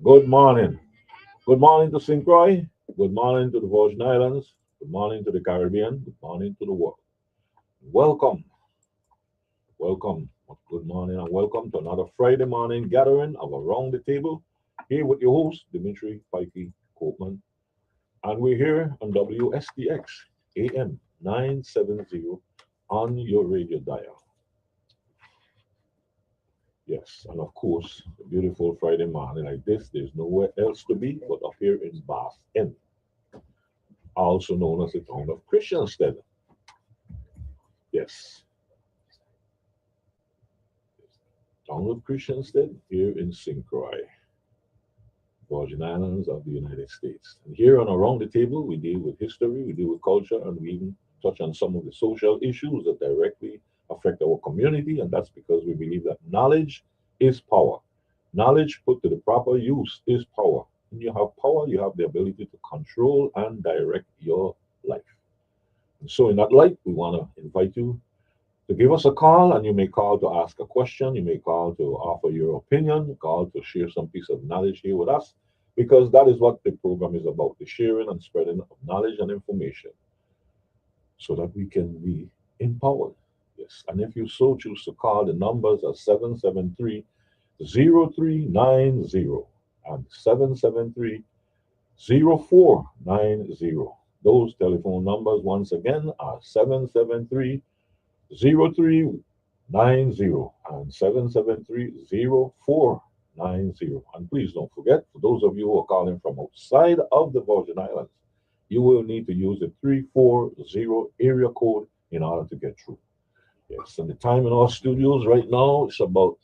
Good morning. Good morning to St. Croix. Good morning to the Virgin Islands. Good morning to the Caribbean. Good morning to the world. Welcome, welcome. Good morning and welcome to another Friday morning gathering of Around the Table. Here with your host, Dimitri Pikey Copeman. And we're here on WSTX AM 970 on your radio dial. Yes, and of course, a beautiful Friday morning like this, there's nowhere else to be but up here in Bath End, also known as the town of Christiansted. Yes, town of Christiansted here in St. Croix, Virgin Islands of the United States. And here on Around the Table, we deal with history, we deal with culture, and we even touch on some of the social issues that directly affect our community. And that's because we believe that knowledge is power. Knowledge put to the proper use is power. When you have power, you have the ability to control and direct your life. And so, in that light, we want to invite you to give us a call, and you may call to ask a question, you may call to offer your opinion, call to share some piece of knowledge here with us, because that is what the program is about, the sharing and spreading of knowledge and information so that we can be empowered. Yes, and if you so choose to call, the numbers are 773-0390 and 773-0490. Those telephone numbers, once again, are 773-0390 and 773-0490. And please don't forget, for those of you who are calling from outside of the Virgin Islands, you will need to use the 340 area code in order to get through. Yes, and the time in our studios right now is about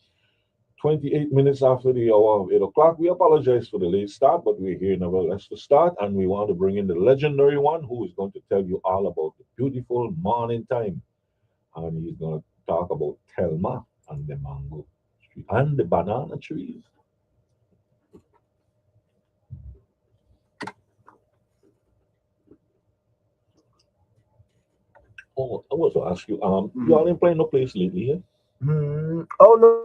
28 minutes after the hour of 8 o'clock. We apologize for the late start, but we're here nevertheless to start, and we want to bring in the legendary one who is going to tell you all about the beautiful morning time. And he's going to talk about Telma and the mango tree and the banana trees. Oh, I was to ask you, you all Mm. ain't playing no place lately, yeah? Oh no, no, no. We are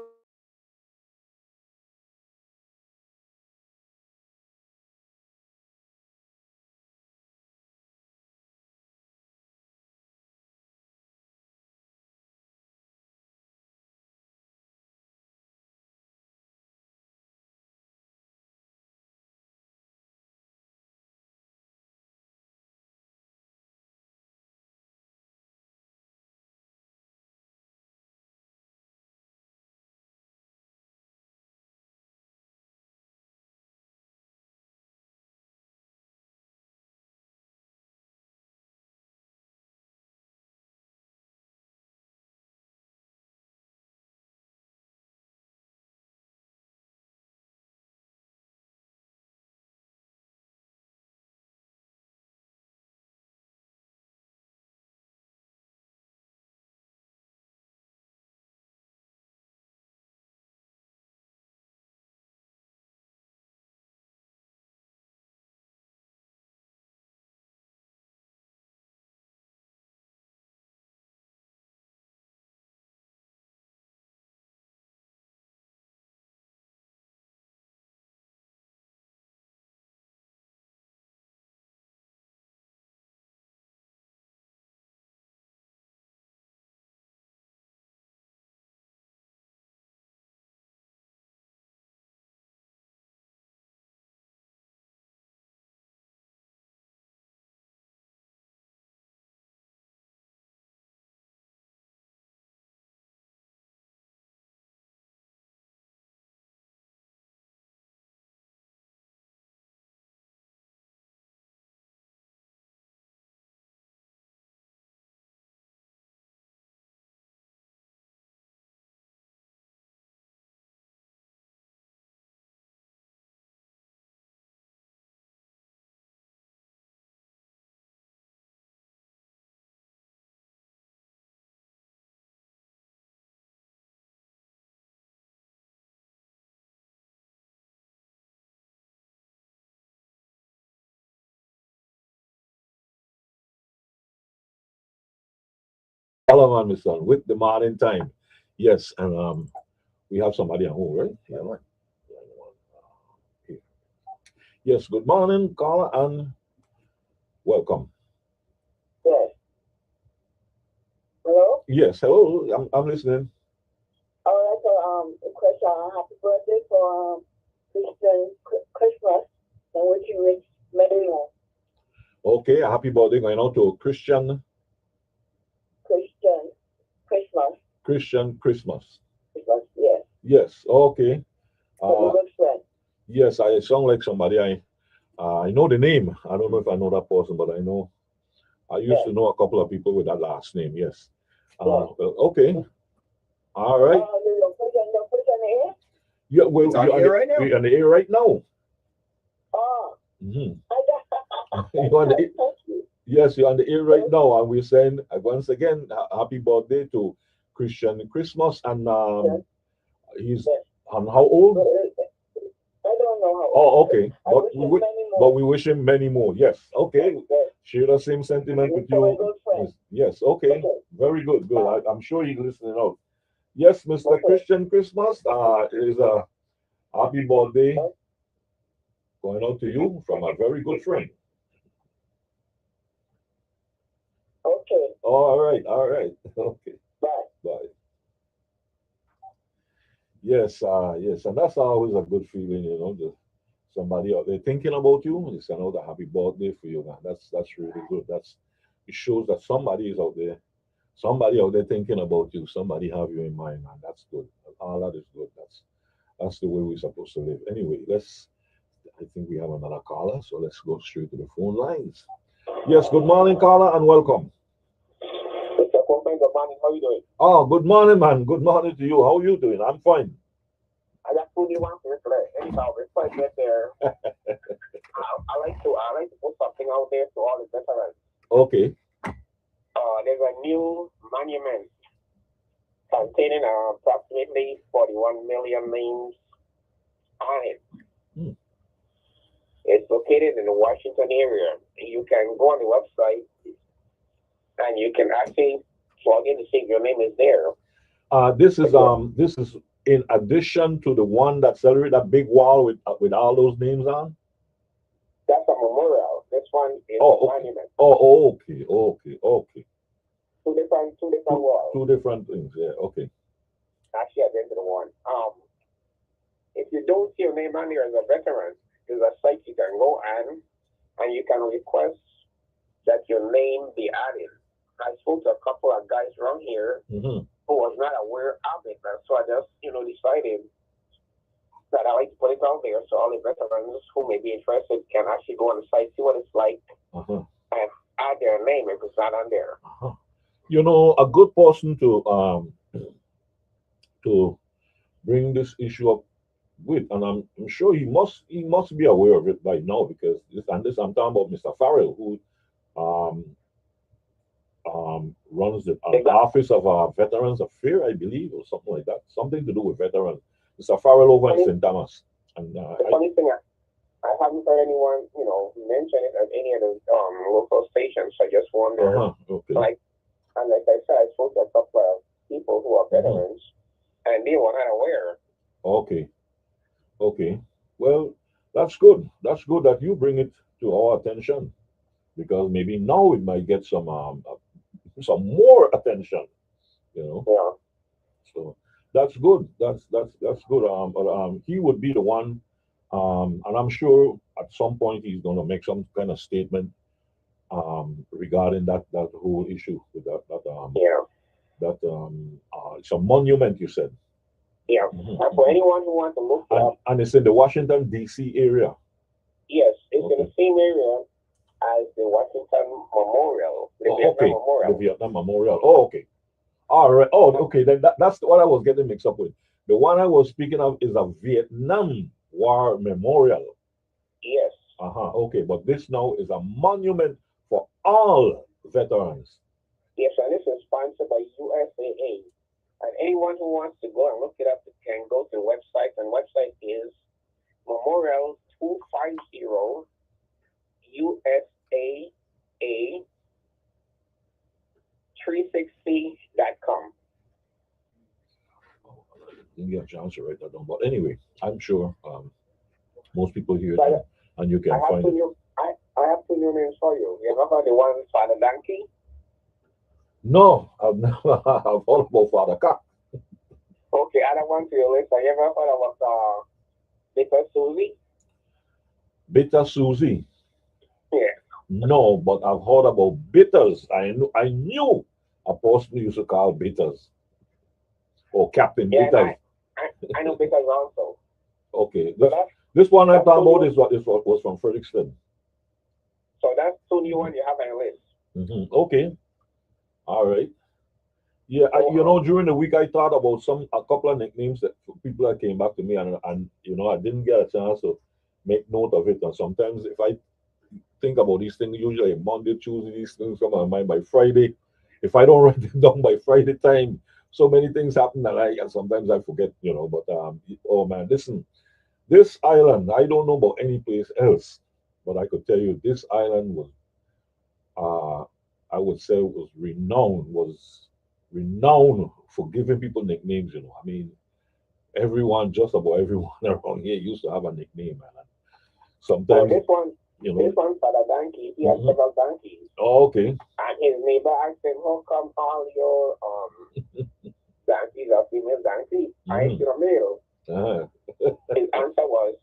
Hello, man, my son, with the morning time. Yes, and we have somebody at home, right? yeah, man. Yeah, here. Yes, good morning, caller, and welcome. Yes. Hello? Yes, hello, I'm listening. Oh, that's a question. Happy birthday for Christian Christmas, and which you wish many more. Okay, a happy birthday going out to Christian Christmas. Christian Christmas. Christmas, yes. Yes, okay. For Uh, your good friend. yes, I sound like somebody I know the name. I don't know if I know that person, but I know I used Yes. to know a couple of people with that last name. Yes. Yes. Well, okay. All right. You're pushing the air? Yeah, well, It's on the air right now. you're on the air right now. Oh, Hmm. I got You're on the thank you. yes, you're on the air right now, and we're saying once again, happy birthday to Christian Christmas, and Yes, he's yes. and how old? I don't know how old. Oh, okay. I wish him many But more. we wish him many more. Yes. Yes, Okay. yes. Share the same sentiment He's with for a you. good friend. Yes. Yes. Okay. Okay. Very good. Good. Bye. I'm sure he's listening out. Yes, Mr. Okay. Christian Christmas. It is a happy birthday Yes. going out to you from a very good friend. Okay. All right. All right. Okay. Bye. Bye. Yes. Yes. And that's always a good feeling, somebody out there thinking about you. You send out a happy birthday for you, man. That's really good. It shows that somebody is out there. Somebody out there thinking about you. Somebody have you in mind, man. That's good. All that is good. That's the way we're supposed to live. Anyway, let's. I think we have another caller, so let's go straight to the phone lines. Yes. Good morning, caller, and welcome. Mr. Company, good morning. How you doing? Oh, good morning, man. Good morning to you. How are you doing? I'm fine. I got food you want to today. Anyhow, before I get there, I like to put something out there to all the veterans. Okay. There's a new monument containing approximately 41 million names on it. Hmm. It's located in the Washington area. You can go on the website and you can actually plug in to see if your name is there. This is in addition to the one that celebrate that big wall with all those names on. That's a memorial. This one is a Oh, okay. monument. Oh, okay, okay, okay. Two different walls. Two different things. Yeah. Okay. Actually, I've been to the one. If you don't see your name on there as a veteran, there's a site you can go on and you can request that your name be added. I spoke to a couple of guys around here Hmm. who was not aware of it, and so I just, decided that I like to put it out there so all the veterans who may be interested can actually go on the site, see what it's like, Uh-huh. and add their name if it's not on there. Uh-huh. A good person to bring this issue up with, and I'm sure he must be aware of it by now because this I'm talking about Mr. Farrell, who um runs the Exactly. office of Veterans Affairs, I believe, or something like that, something to do with veterans. Mr. Farrell over in St. Thomas, and The funny thing, I haven't heard anyone, mention it at any of the local stations. I just wonder, okay. like I said, I spoke to a couple of people who are Mhm. veterans, and they were not aware. Okay. Okay. Well, that's good. That's good that you bring it to our attention because maybe now it might get some more attention. You know. Yeah. So that's good. That's good. But he would be the one, and I'm sure at some point he's going to make some kind of statement regarding that whole issue with Yeah. it's a monument you said. Yeah. Mhm, And for mhm. anyone who wants to look it up, And it's in the Washington D.C. area. yes, it's in Okay. the same area as the Washington Memorial, the Oh, Vietnam okay. The Memorial. Vietnam Memorial. Oh, okay. All right. Oh, okay. Then that's what I was getting mixed up with. The one I was speaking of is a Vietnam War Memorial. Yes. Uh-huh. Okay. But this now is a monument for all veterans. Yes, and this is sponsored by USAA. And anyone who wants to go and look it up can go to the website, and website is Memorial 250 USAA 360.com. Didn't get a chance to write that down. But anyway, I'm sure most people hear So it and you I can have find two it. new. I have two new names for you. You ever heard the one Father Donkey? No, I've never I've heard about Father Cat. Okay, other one to your list. Have you ever heard about Bitter Susie? Bitter Susie. Yeah. No, but I've heard about bitters. I knew Apostle used to call bitters or Captain Yeah, and Bitters. I know Bitters also. Okay, So this one I'm that's two talking about new. is what this was from Frederickston. So that's two new Hmm. ones you have on your list. Okay, all right. Yeah, So during the week I thought about a couple of nicknames that for people that came back to me, and I didn't get a chance to make note of it. And sometimes if I think about these things, usually Monday, Tuesday, these things come to my mind by Friday. If I don't write it down by Friday time, so many things happen that and sometimes I forget. But oh man, listen, this island, I don't know about any place else, but I could tell you this island was, uh, I would say, was renowned for giving people nicknames. I mean, everyone, just about everyone around here used to have a nickname, man. And oh, sometimes, you this know, one Father Donkey. He has mhm. several donkeys, Oh, okay. and his neighbor asked him, "How come all your donkeys are female donkeys? I ain't Mhm. your male." Ah, His answer was,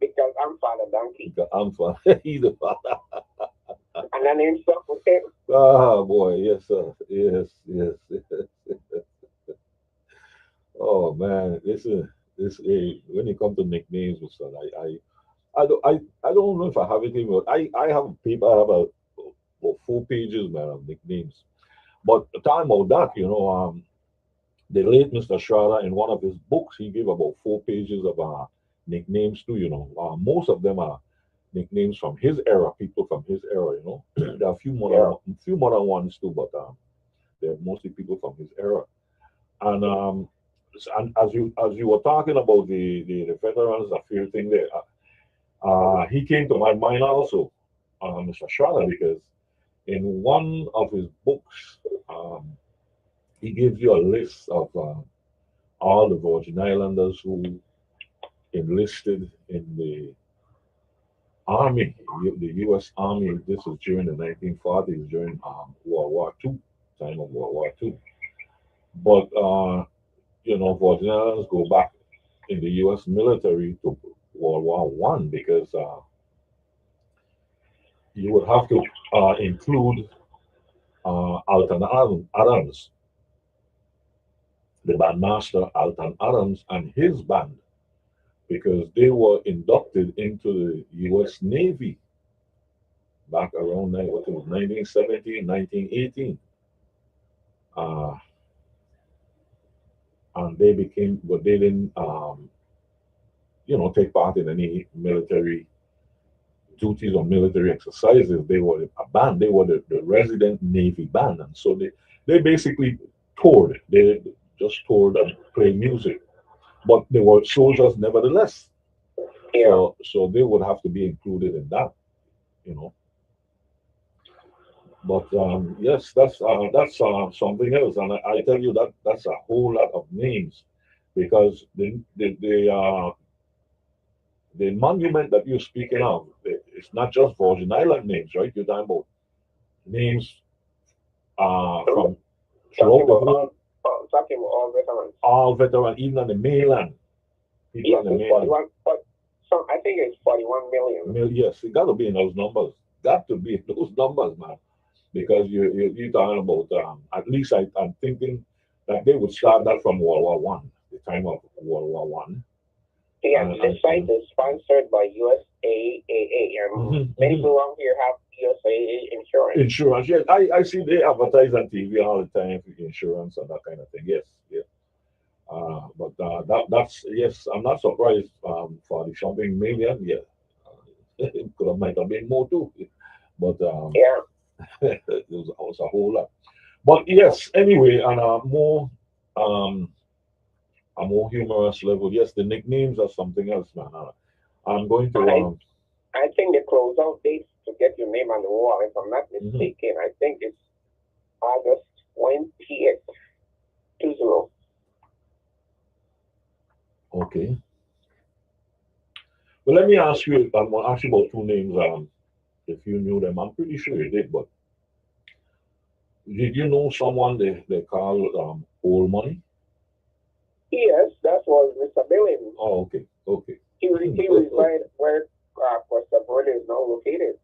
"Because I'm Father Donkey," I'm fine. He's a father. and that name stuck with him. Ah, boy, yes, sir. Yes, yes. Oh man, when it comes to nicknames and stuff, I don't know if I have it in, but I have a paper. I have about 4 pages, man, of nicknames. But the time of that, the late Mr. Schrader, in one of his books, he gave about 4 pages of nicknames too. Most of them are nicknames from his era, people from his era. There are Yeah. a few modern ones too, but they're mostly people from his era. And and as you were talking about the veterans affair thing there, he came to my mind also, Mr. Schrader, because in one of his books, he gives you a list of all the Virgin Islanders who enlisted in the Army, the U.S. Army. This was during the 1940s, during World War II, time of World War II. But Virgin Islands go back in the U.S. military to World War One because you would have to include Alton Adams, the bandmaster Alton Adams, and his band because they were inducted into the U.S. Navy back around what it was 1917, 1918. Uh, and they became, but they didn't, take part in any military duties or military exercises. They were a band. They were the resident Navy band, and so they basically toured. They just toured and played music, but they were soldiers nevertheless. Yeah. So they would have to be included in that, you know. But yes, that's something else, and I tell you that's a whole lot of names because the monument that you're speaking of, it's not just Virgin Island names, right? You're talking about names from Talking throughout the about whole, talking about all veterans. all veteran, even on the mainland, people Yes, on the it's mainland. 41. But so I think it's 41 million. Yes, it got to be in those numbers. Got to be in those numbers, man. Because you're talking about at least I'm thinking that they would start that from World War One, the time of World War One. Yes, this site is sponsored by USAA, and Mhm, many mhm. people around here have USAA insurance. Insurance, yes, I see they advertise on TV all the time for insurance and that kind of thing. Yes, yes. But that's yes, I'm not surprised for the something million. Yeah, it could have might have been more too, but Yeah. it was a whole lot. But yes, anyway, on um, a more humorous level, yes, the nicknames are something else, man. I'm going to And I think the closeout date to get your name on the wall, if I'm not mhm. mistaken, I think it's August 20th, 20. Okay. But let me ask you, I'm going to ask you about two names. If you knew them, I'm pretty sure you did, but did you know someone they call Old Money? Yes, that was Mr. Billings. Oh, okay, okay. He resigned where Costa Verde is now located.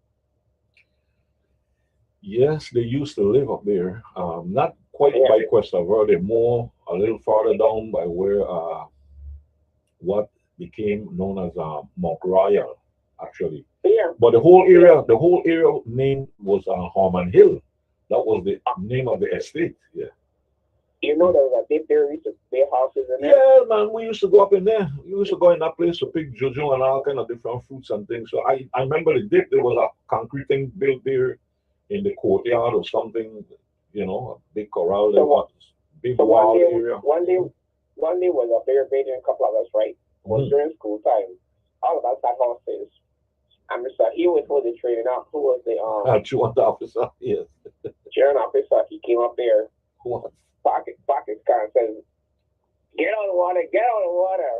Yes, they used to live up there. Not quite Yeah, by Cuesta Verde, more a little farther down by where what became known as Mount Royal, actually. yeah, But the whole area name was Harmon Hill. That was the name of the estate. Yeah. you know there was a dip there, used to build houses in there. Yeah, man, we used to go up in there. We used to go in that place to pick jojo and all kind of different fruits and things. So I remember the dip. There was a concrete thing built there in the courtyard or something. A big corral there So, was, big so one wall day, area. one day was a bear baiting a couple of us, right? Was Mhm. during school time. All of us had horses. And Mr. He was who the training out. Who was the You want the officer? Yes. chairman officer? He came up there, What? pocket car, and says, "Get out of the water! Get out of the water!"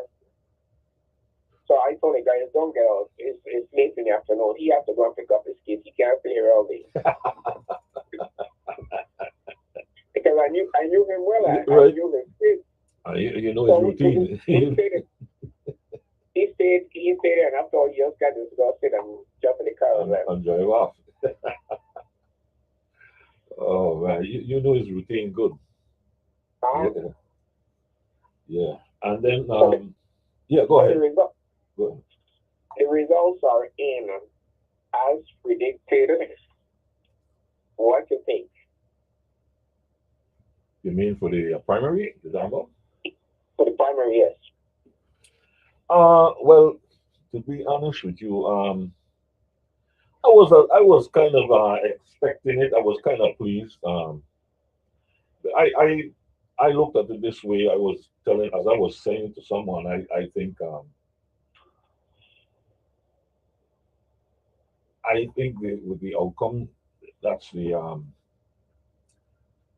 So I told the guys, "Don't get out. It's late in the afternoon. He has to go and pick up his kids. He can't stay here all day." Because I knew him well. I Right. knew his kids. You know his So routine. he stayed there, and after all, he just got to go sit and jump in the car and left. And drive off. Oh man, you know his routine good. Uh, Yeah, yeah. And then so yeah, go so the, ahead. result, Go ahead. the results are in as predicted. What you think? You mean for the primary? Is that about? For the primary, yes. Well, to be honest with you, I was kind of expecting it. I was kind of pleased. I I I looked at it this way. As I was saying to someone, I think with the outcome, that's the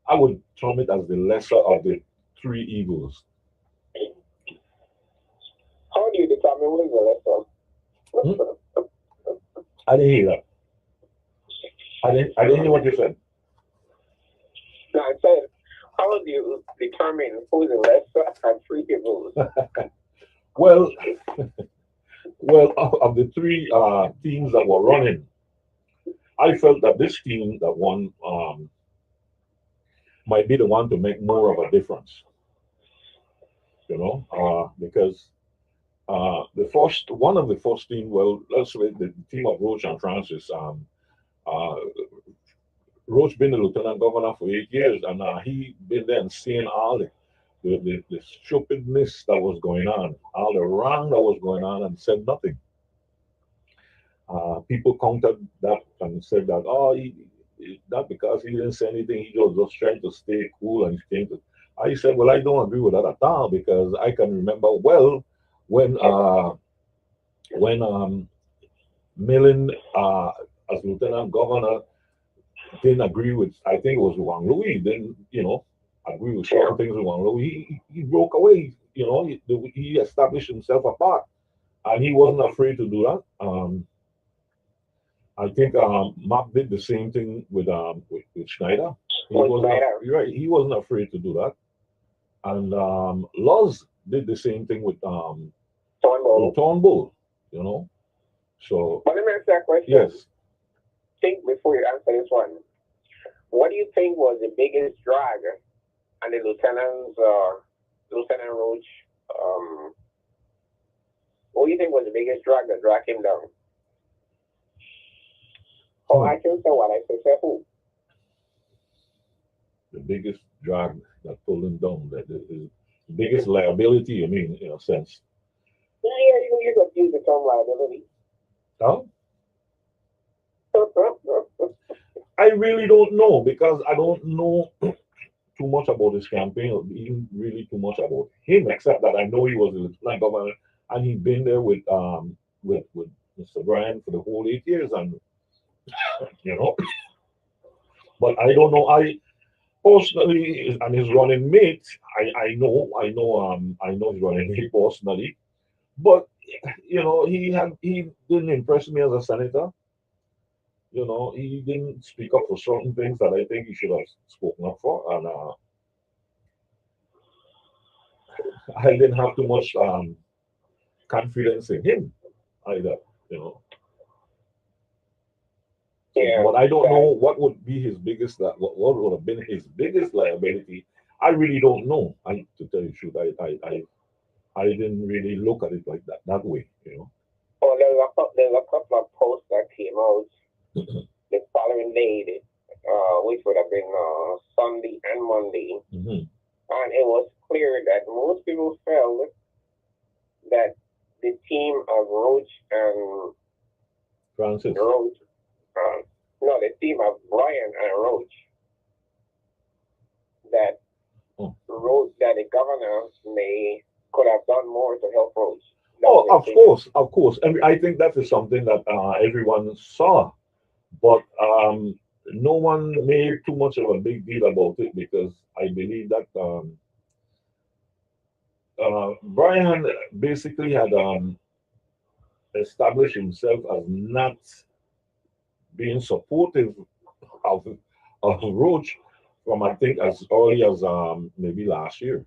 I would term it as the lesser of the three evils. How do you determine what is the Hmm? lesson? I didn't hear that. I didn't hear what you said. No, I said, how do you determine who's the lesser and three evils? Well, well, of the three teams that were running, I felt that this team that won might be the one to make more of a difference. Because the first one of the first team, well, let's say the team of Roach and Francis, uh, Roach been the lieutenant governor for 8 years, and he been there and seeing all the stupidness that was going on, all the wrong that was going on, and said nothing. People countered that and said that, oh, not because he didn't say anything, he was just trying to stay cool and staying to. I said, well, I don't agree with that at all because I can remember well when Millen, as lieutenant governor, didn't agree with. I think it was Wang Louis. Didn't agree with certain things with Wang Louis. He broke away. He established himself apart, and he wasn't afraid to do that. I think Mark did the same thing with Schneider. He With wasn't Schneider. you're right. He wasn't afraid to do that, and Loz did the same thing with Turnbull. Turnbull. You know, so But let me ask that question. yes, Think before you answer this one. What do you think was the biggest drag on the Lieutenant Roach? What do you think was the biggest drag that dragged him down? Oh, Hmm. I can say what I say who? the biggest drag that pulled him down, the biggest liability. I mean, in a sense. Yeah, you could use the term liability. Huh? I really don't know because I don't know too much about his campaign or even really too much about him, except that I know he was a lieutenant governor and he'd been there with Mr. Bryan for the whole 8 years, and you know, but I don't know. I personally and his running mate, I know his running mate personally, but he didn't impress me as a senator. He didn't speak up for certain things that I think he should have spoken up for, and I didn't have too much confidence in him either. You know, Yeah, but I don't know what would be his biggest what would have been his biggest liability. I really don't know. To tell you the truth, I didn't really look at it like that way. well, there's a couple of posts that came out the following day, which would have been Sunday and Monday, Hmm. and it was clear that most people felt that the team of Roach and Francis. Roach, uh, no, the team of Brian and Roach, that Oh. that the governor may could have done more to help Roach. That Oh, was their of opinion. course, of course. And I think that is something that everyone saw, but no one made too much of a big deal about it because I believe that Brian basically had established himself as not being supportive of Roach from I think as early as maybe last year.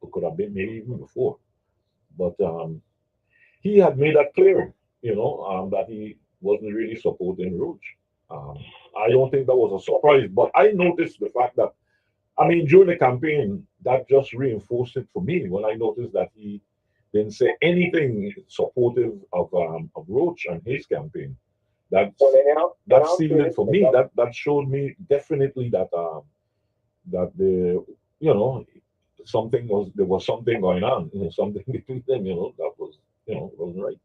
It could have been maybe even before. But he had made that clear, that he wasn't really supporting Roach. I don't think that was a surprise, but I noticed the fact that, I mean, during the campaign, that just reinforced it for me when I noticed that he didn't say anything supportive of Roach and his campain. Well, That's in that all sealed it fairness, for me. That showed me definitely that you know there was something going on, something between them, that was wasn't right.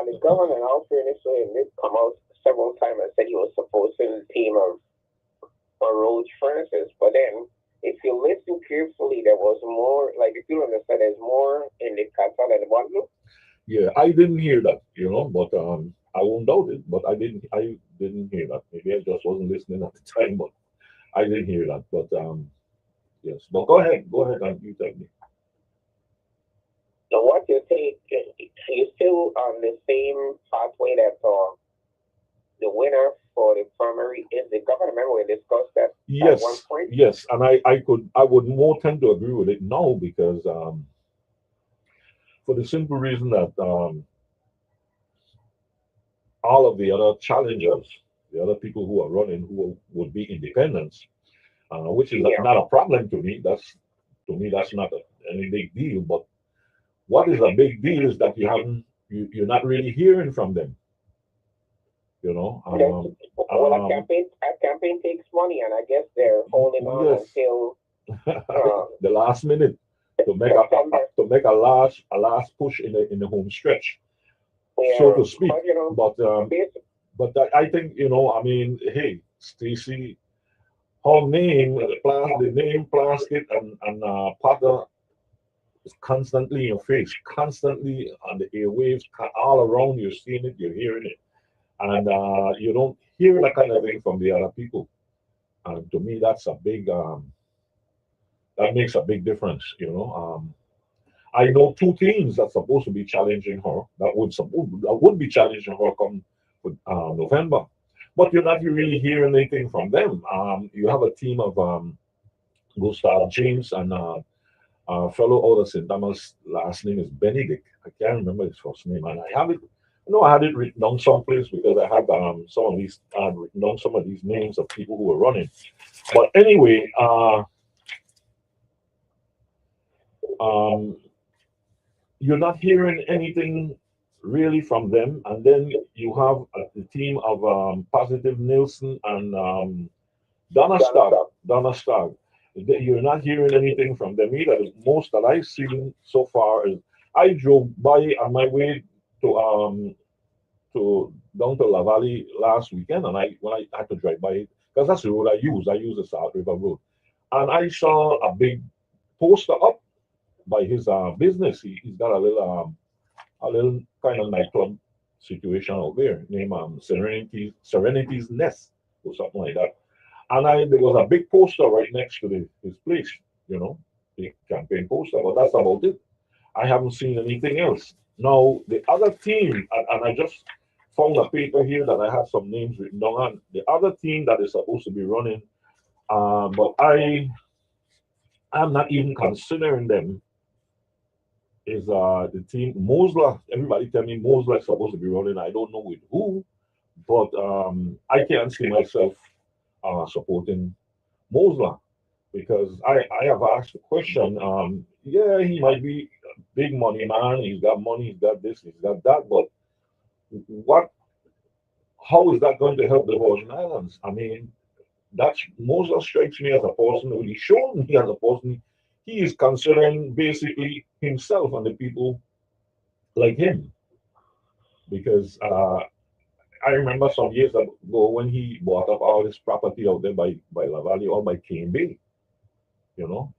the governor in all fairness did come out several times and said he was supporting the team of Roach Francis, but then if you listen carefully, there was more, like if you understand, there's more in the kata than the bundle. Yeah, I didn't hear that, but I won't doubt it, but I didn't hear that. Maybe I just wasn't listening at the time, but I didn't hear that. But yes, but go ahead and you tell me. So what you take, you still on the same pathway that the winner for the primary is the governor. Remember we discussed that at one Yes, point? yes, and I would more tend to agree with it now because for the simple reason that all of the other challengers, the other people who are running who would be independents, which is Yeah. not a problem to me. That's not any big deal. But what is a big deal is that you're not really hearing from them. You know. There's, well, a campaign takes money, and I guess they're holding on Yes, until uh, the last minute to make September. a last push in the home stretch, so Yeah, to speak. but But basic, I think I mean, hey, Stacy, her name, the name plastic and Potter is constantly in your face, constantly on the airwaves, all around. You're seeing it, you're hearing it, and you don't hear that kind of thing from the other people. And to me, that makes a big difference. I know two teams that's supposed to be challenging her that would be challenging her come with, November, but you're not really hearing anything from them. You have a team of Gustav James and fellow out of St. Thomas. Last name is Benedict. I can't remember his first name, and I have it. No, I had it written down someplace because I had written down some of these names of people who were running. But anyway, um, you're not hearing anything really from them. And then you have the team of Positive Nielsen and Donna done Stark. stuff. Donna Stark. You're not hearing anything from them either. The most that I've seen so far is I drove by on my way to down to La Valley last weekend, and when I had to drive by it because that's the road I use. I use the South River Road, and I saw a big poster up by his business. He's got a little kind of nightclub situation out there named Serenity's Nest or something like that. And there was a big poster right next to his place, the campaign poster, but that's about it. I haven't seen anything else. Now, the other team, and I just found a paper here that I have some names written down on. The other team that is supposed to be running, but I'm not even considering them, is the team Mosler. Everybody tell me Mosler is supposed to be running. I don't know with who, but I can't see myself supporting Mosler because I have asked the question. Yeah, he might be a big money man. He's got money. He's got this. He's got that. But what? How is that going to help the Virgin Islands? I mean, that's Mosler strikes me as a person who he's shown me as a person. He is considering basically himself and the people like him because I remember some years ago when he bought up all this property out there by La Valley or by Cane Bay, you know,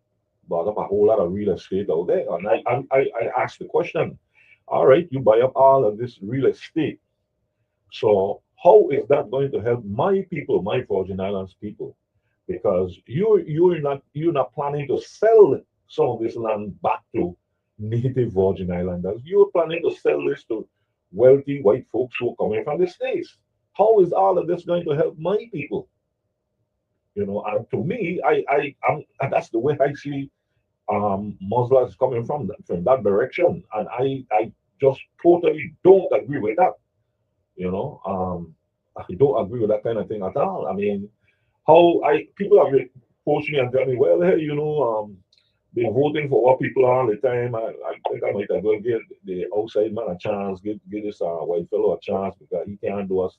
bought up a whole lot of real estate out there. And I asked the question, all right, you buy up all of this real estate. So how is that going to help my people, my Virgin Islands people? Because you're not planning to sell some of this land back to native Virgin Islanders. You're planning to sell this to wealthy white folks who are coming from the States. How is all of this going to help my people? You know, and to me, and that's the way I see Muslims coming from that direction, and I just totally don't agree with that. You know, I don't agree with that kind of thing at all. I mean, how I people have approached me and tell me, well, hey, been voting for what people are all the time. I think I might as well give the outside man a chance, give this white fellow a chance because he can't do us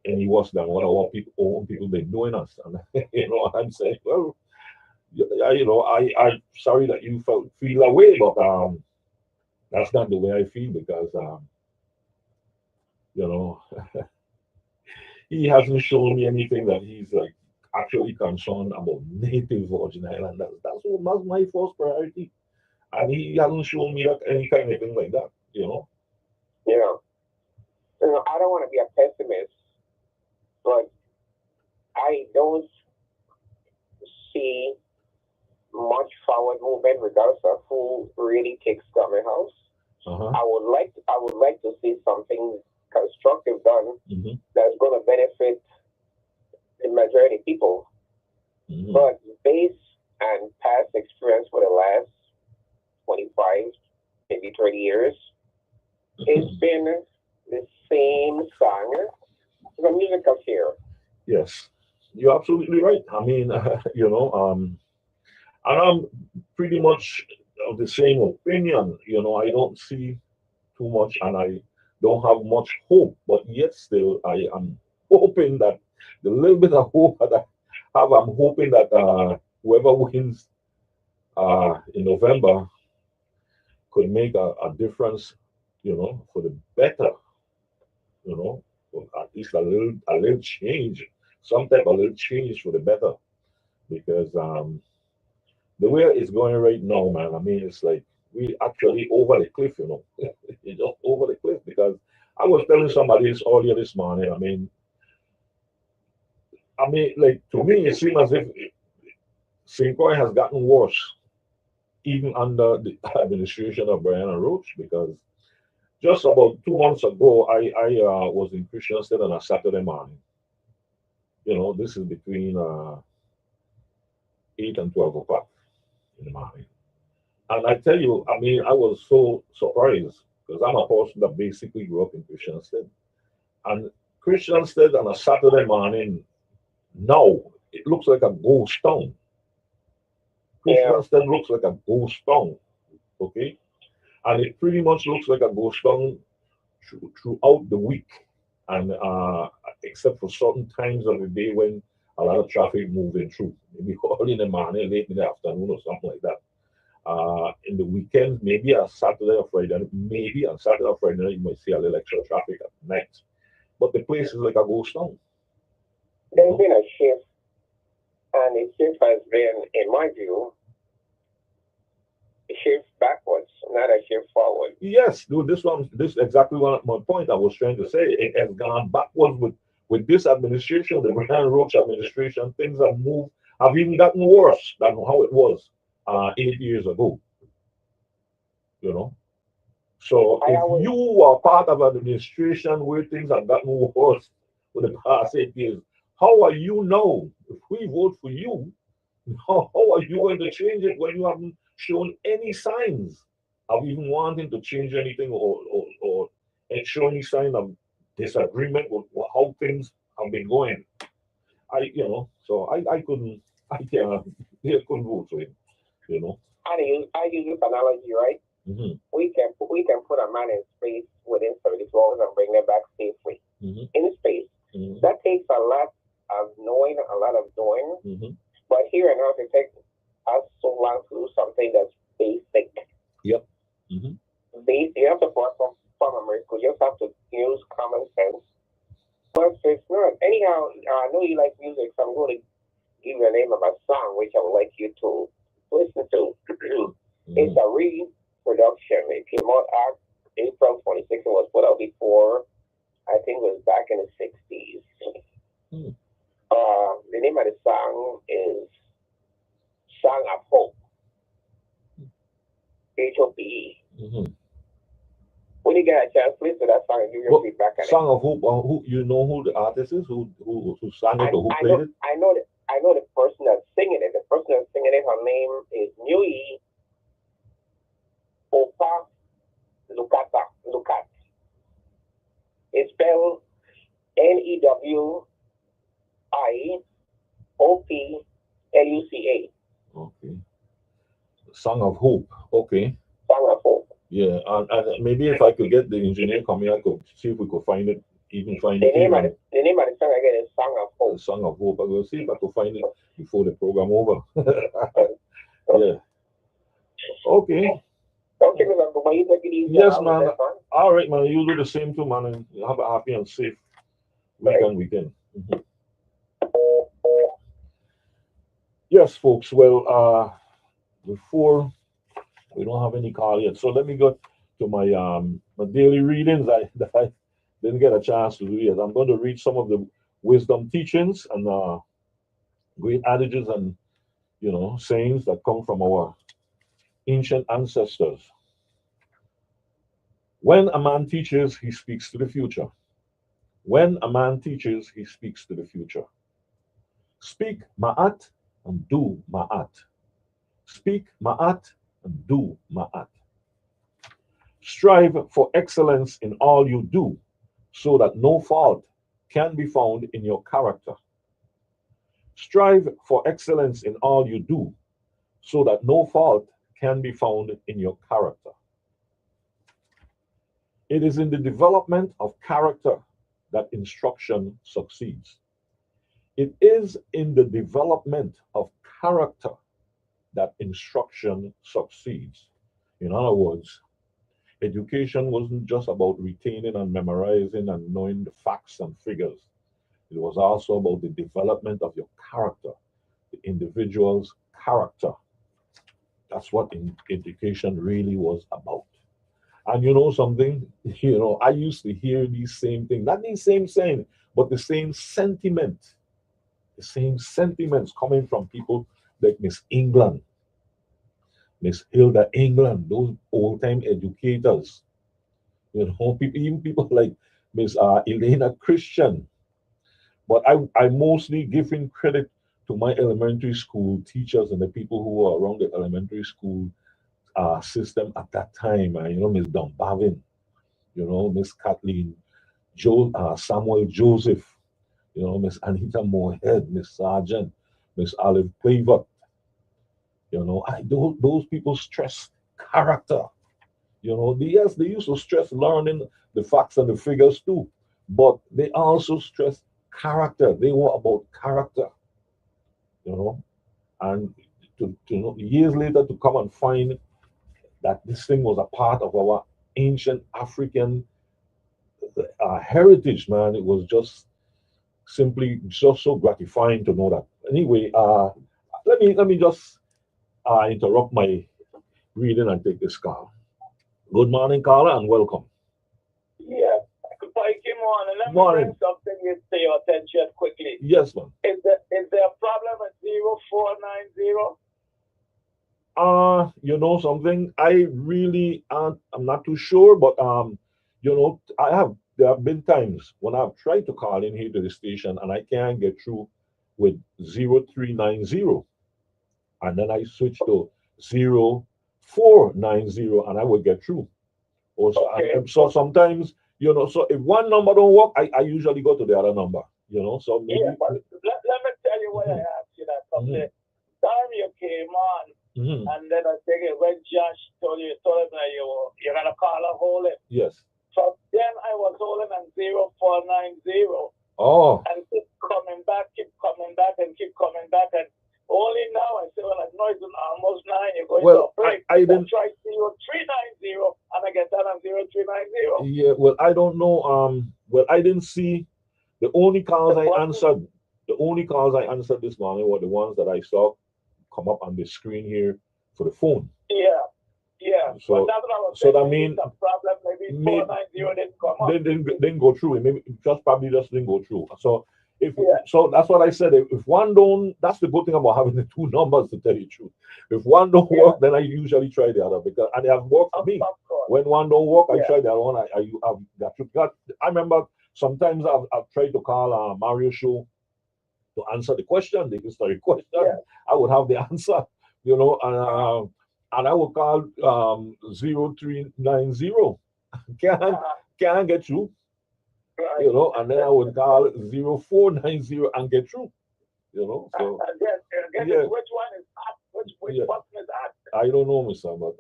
any worse than what our people, own people been doing us. And I'm saying, well, I'm sorry that you feel that way, but that's not the way I feel because you know he hasn't shown me anything that he's like actually concerned about native Virgin Islanders. That's my first priority. And he hasn't shown me that any kind of thing like that, you know. Yeah. I don't want to be a pessimist, but I don't see much forward movement regardless of who really takes government house. Uh-huh. I would like to see something constructive done Mm-hmm. that's going to benefit the majority of people. Mm-hmm. But based on past experience for the last 25, maybe 30 years, it's been the same song. The musical here. Yes, you're absolutely right. I mean, and I'm pretty much of the same opinion. You know, I don't see too much, and I don't have much hope. But yet, still, I am hoping that the little bit of hope that I have, I'm hoping that whoever wins in November could make a difference. For the better. Or at least a little change, some type of little change for the better. Because the way it's going right now, man, I mean, it's like we actually over the cliff, it's just over the cliff. Because I was telling somebody this earlier this morning. I mean, like to me, it seems as if St. Croix has gotten worse, even under the administration of Brian Roach, because just about 2 months ago, I was in Christian State on a Saturday morning. This is between 8 and 12 o'clock in the morning. And I tell you, I mean, I was so surprised because I'm a person that basically grew up in Christian State. And Christian State on a Saturday morning, now, it looks like a ghost town. Christian State looks like a ghost town, okay? And it pretty much looks like a ghost town throughout the week, and except for certain times of the day when a lot of traffic moving through, maybe early in the morning, late in the afternoon, or something like that. In the weekends, maybe on Saturday or Friday, maybe on Saturday or Friday night, you might see a little extra traffic at night. But the place is like a ghost town. There's been a shift, and the shift has been, in my view, a shift backwards, not a shift forward. Yes, dude, this is exactly what my point I was trying to say. It has gone backwards with this administration, the Brian Roach administration. Things have even gotten worse than how it was 8 years ago. you know. So I if always, you are part of an administration where things have gotten worse for the past 8 years, how are you now? If we vote for you, how are you going to change it when you haven't shown any signs of even wanting to change anything or show any sign of disagreement with how things have been going? So I couldn't, I couldn't vote for him, you know. I use this analogy, right? Hmm. We can put a man in space within 72 hours and bring them back safely Hmm. in space. Hmm. That takes a lot of knowing, a lot of doing. Hmm. But here and now, it takes us so long to do something that's basic. Yep. Hmm. Basic. You have to perform a miracle. You just have to use common sense. But it's not. Anyhow, I know you like music, so I'm going to give you the name of a song which I would like you to listen to. It's a reproduction. It came out April 26th. It was put out before, I think it was back in the 60s. Hmm. The name of the song is Song of Hope. HOPE. Hmm. When you get a chance, listen to that song and give your Well, feedback on it. Song of Hope. Who you know who the artist is? Who sang it or who I played know, it? I know the person that's singing it. The person that's singing it, her name is Nui Opa Lukat. It's spelled NEWIOPLUCA. Okay. Song of Hope. Okay. Song of Hope. Yeah, and maybe if I could get the engineer coming, I could see if we could find it, even find The it here name of on the name of the song again is Song of the Hope. Song of Hope. I will see if I could find it before the program over. Yeah. Okay. Okay, Mr. Kuma, you take it easy. Yes, I'll man. that one. All right, man. You do the same too, man, and have a happy and safe weekend. Mhm. Yes, folks. Well, before we don't have any call yet, so let me go to my daily readings that I didn't get a chance to do yet. I'm going to read some of the wisdom teachings and great adages and sayings that come from our ancient ancestors. When a man teaches, he speaks to the future. When a man teaches, he speaks to the future. Speak ma'at and do ma'at. Speak ma'at and do ma'at. Strive for excellence in all you do, so that no fault can be found in your character. Strive for excellence in all you do, so that no fault can be found in your character. It is in the development of character that instruction succeeds. It is in the development of character that instruction succeeds. In other words, education wasn't just about retaining and memorizing and knowing the facts and figures. It was also about the development of your character, the individual's character. That's what education really was about. And you know something? I used to hear these same things, not these same saying, but the same sentiment, the same sentiments coming from people like Miss England, Miss Hilda England, those old time educators. People, even people like Miss Elena Christian. But I mostly giving credit to my elementary school teachers and the people who were around the elementary school system at that time. Miss Dunbavin, Miss Kathleen, Samuel Joseph, Miss Anita Moorhead, Miss Sargent, Miss Olive Claver. Those people stress character. Yes, they used to stress learning the facts and the figures too, but they also stress character. They were about character, you know, and years later to come and find that this thing was a part of our ancient African heritage, man. It was just simply just so gratifying to know that. Anyway, let me just interrupt my reading and take this call. Good morning, Carla, and welcome. Yeah. Pikey, morning. Let me Morning. bring something to your attention quickly. Yes, ma'am. Is there a problem at 0490? You know something, I really I'm not too sure, but you know, there have been times when I've tried to call in here to the station and I can't get through with 0390, and then I switch to 0490 and I will get through. Also, Okay. so sometimes, you know, so if one number don't work, I usually go to the other number, you know, so Yeah, maybe. but let me tell you what I Mhm, asked you that from mhm, the time you came on, mhm. and then I think it when Josh told him that you're gonna call a hold it. Yes. So then I was holding on 0490 Oh, and keep coming back, and keep coming back. And only now I say, well, I know it's almost 9, you're going to well, a break. I I didn't. try 0390 and I get that on 0390. Yeah, well, I don't know. Well, I didn't see the only calls The I button, answered. The only calls I answered this morning were the ones that I saw come up on the screen here for the phone. yeah, yeah. But So, that's what I was so saying. that Maybe mean some problem, maybe may 490 didn't come they up. didn't go through. It maybe just probably just didn't go through. So if Yeah, so, that's what I said. If one don't, that's the good thing about having the two numbers. To tell you the truth, if one don't yeah, work, then I usually try the other because and it has worked for me. of course. When one don't work, I Yeah, try the other one. I've got to. I remember sometimes I've tried to call Mario show to answer the question, the history yeah. question. I would have the answer, you know, and I would call 0390. Can't Uh-huh. can't get through, Right. you know, and then I would call 0490 and get through, you know. So Again, yeah, which one is up? Which yeah. button is up? I don't know, Mister, but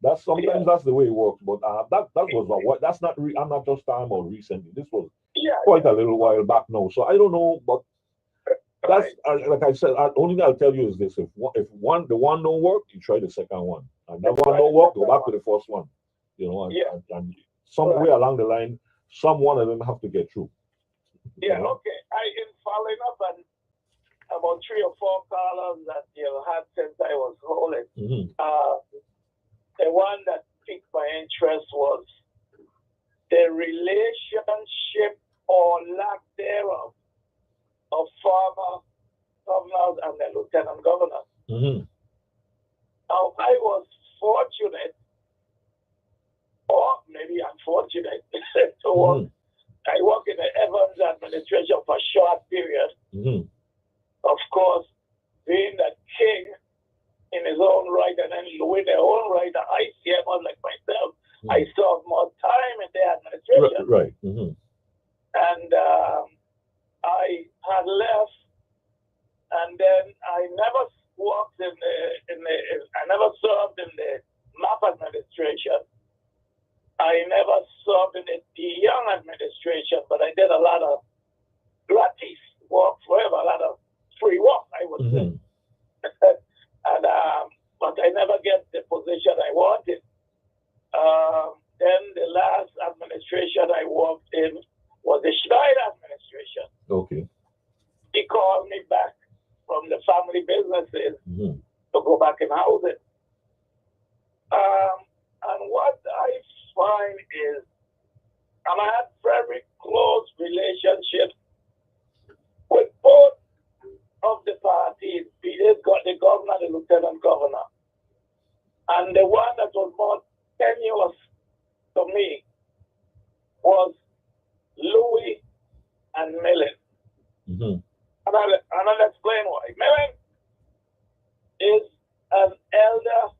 that's Yeah, sometimes that's the way it works. But that was what that's not. I'm not just talking about recently. This was yeah, quite yeah. a little while back now. So I don't know, but that's Right. like I said. Only thing I'll tell you is this: if the one don't work, you try the second one, and that Let's one try the don't work, go second back to one. the first one. You know, Yeah, and somewhere right. along the line, some one of them have to get through. You Yeah, know. okay. I am following up on about 3 or 4 callers that you had since I was holding. Hmm. Uh, the one that piqued my interest was the relationship or lack thereof of former governors and the lieutenant governors. Hmm. Now, I was fortunate, or maybe unfortunate, to work. Hmm. I worked in the Evans administration for a short period. Hmm. Of course, being the king in his own right and then with their own right, the ICM was like myself. I served more time in the administration. Right. Hmm. And I had left, and then I never worked I never served in the MAP administration. I never served in the young administration, but I did a lot of gratis work forever, a lot of free work, I would say. Hmm. And but I never get the position I wanted. Then the last administration I worked in was the Schneider administration. Okay. He called me back from the family businesses Hmm. to go back in housing. And what I find is, and I had very close relationships with both of the parties, be it the governor, the lieutenant governor. And the one that was more tenuous to me was Louis and Millen. Hmm. And I'll explain why. Millen is an elder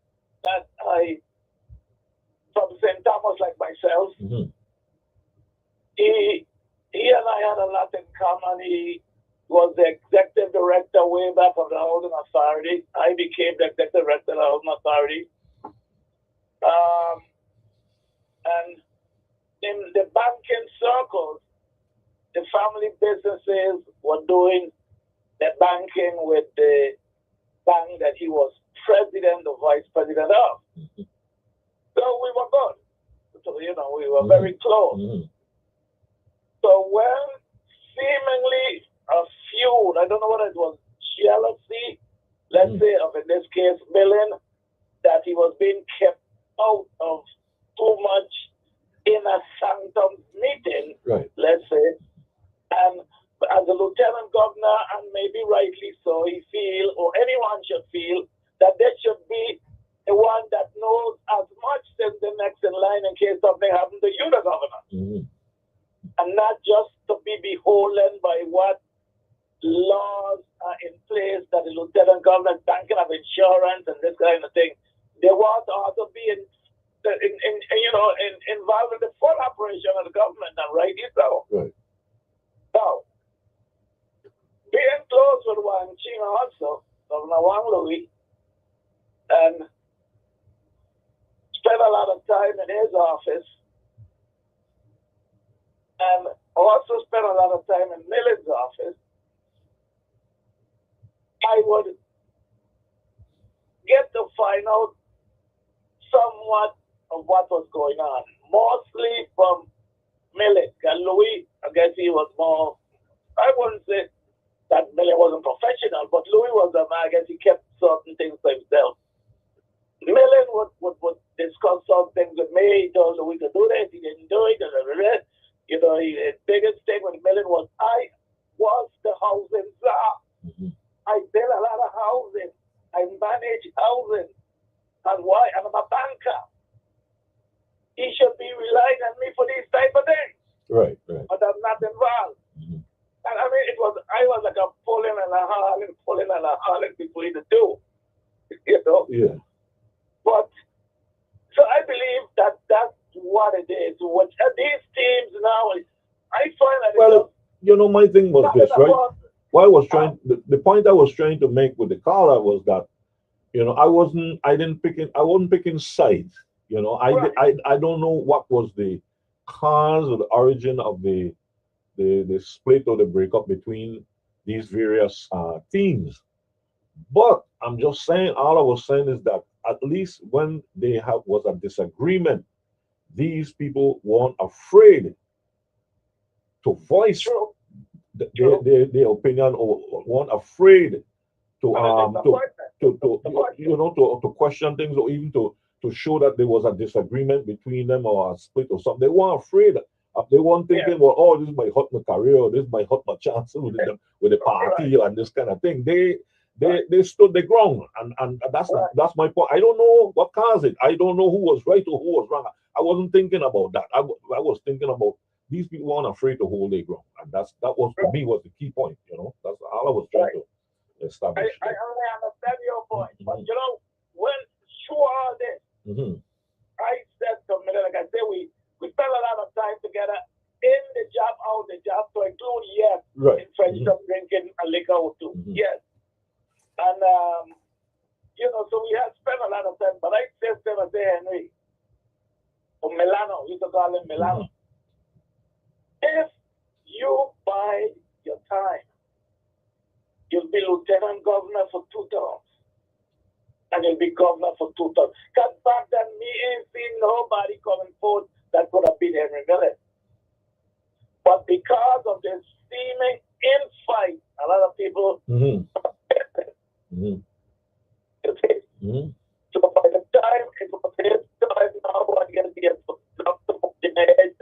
that from St. Thomas, like myself. Hmm. He and I had a lot in common. He was the executive director way back of the Housing Authority. I became the executive director of the Housing Authority. And in the banking circles, the family businesses were doing the banking with the bank that he was president or vice president of. So we were good. So, we were very close. Hmm. So when seemingly a feud, I don't know whether it was jealousy, let's say, of in this case, Millen, that he was being kept out of too much inner sanctum meeting, Right. let's say. And as a lieutenant governor, and maybe rightly so, he feel, or anyone should feel, that they should be the one that knows as much as the next in line in case something happens to you, the governor, and not just to be beholden by what laws are in place that the lieutenant governor banking of insurance and this kind of thing. They want to also be involved in the full operation of the government, and rightly so. Right. Now, being close with Wang Ching also, Governor Wang Louis, and spent a lot of time in his office, and also spent a lot of time in Millen's office. I would get to find out somewhat of what was going on, mostly from Millen. And Louis, I guess he was more, I wouldn't say that Millen wasn't professional, but Louis was a man, I guess he kept certain things to himself. Millen would discuss some things with me. He told Louis to do this, he didn't do it. You know, his biggest thing with Millen was, I was the housing czar. I built a lot of housing. I manage housing. And why? And I'm a banker. He should be relying on me for these type of things. Right. But I'm not involved. And I mean, I was like a pulling and a hauling between the two. You know? Yeah. But, so I believe that that's what it is. What these teams now, I find that well, you know, my thing was this, right? What I was trying, the point I was trying to make with the caller was that, you know, I wasn't picking sides. You know, I don't know what was the cause or the origin of the split or the breakup between these various teams. But I'm just saying, all I was saying is that at least when was a disagreement, these people weren't afraid to voice their opinion, or weren't afraid to question things, or even to show that there was a disagreement between them or a split or something. They weren't afraid. They weren't thinking, well, oh, this might hurt my career, or this might hurt my chances with the party and this kind of thing. They stood their ground, and that's my point. I don't know what caused it. I don't know who was right or who was wrong. I wasn't thinking about that. I was thinking about these people weren't afraid to hold their ground, and that was for me was the key point. You know, that's all I was trying to establish. I only understand your point, but you know, when through all this, I said to me, like I said, we spent a lot of time together in the job, out the job, to include in friendship, drinking and liquor too. Yes, and you know, so we had spent a lot of time. But I said to him, Henry, or Milano, we used to call him Milano. If you buy your time, you'll be lieutenant governor for 2 terms. And you'll be governor for 2 terms. Because back then, me ain't seen nobody coming forward that could have been Henry Millen. But because of this seeming infight, a lot of people. So by the time it was his time now, I guess he has up the edge.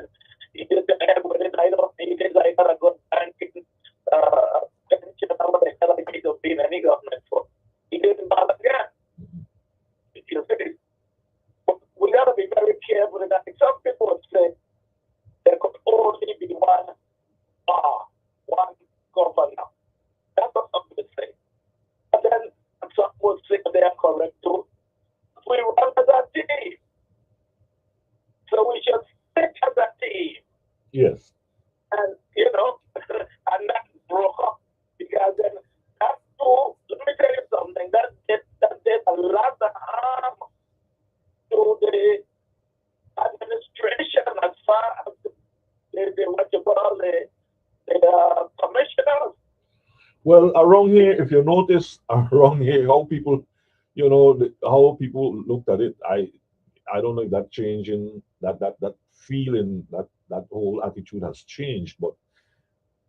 He did the head with it. I don't need it. I got a good banking pension. What the hell I need to be in any government for? He didn't bother again. You see, we got to be very careful in that. Some people would say there could only be one governor. That's what some people say. But then some would say they are correct too. We run as a team. So we should stick as a team. Yes. And, you know, and that broke up. Because then that too, let me tell you something, that did a lot of harm to the administration as far as the what you call the commissioners. Well, around here, if you notice, around here, how people, you know, how people looked at it, I don't know if that changing, that feeling, that whole attitude has changed. But,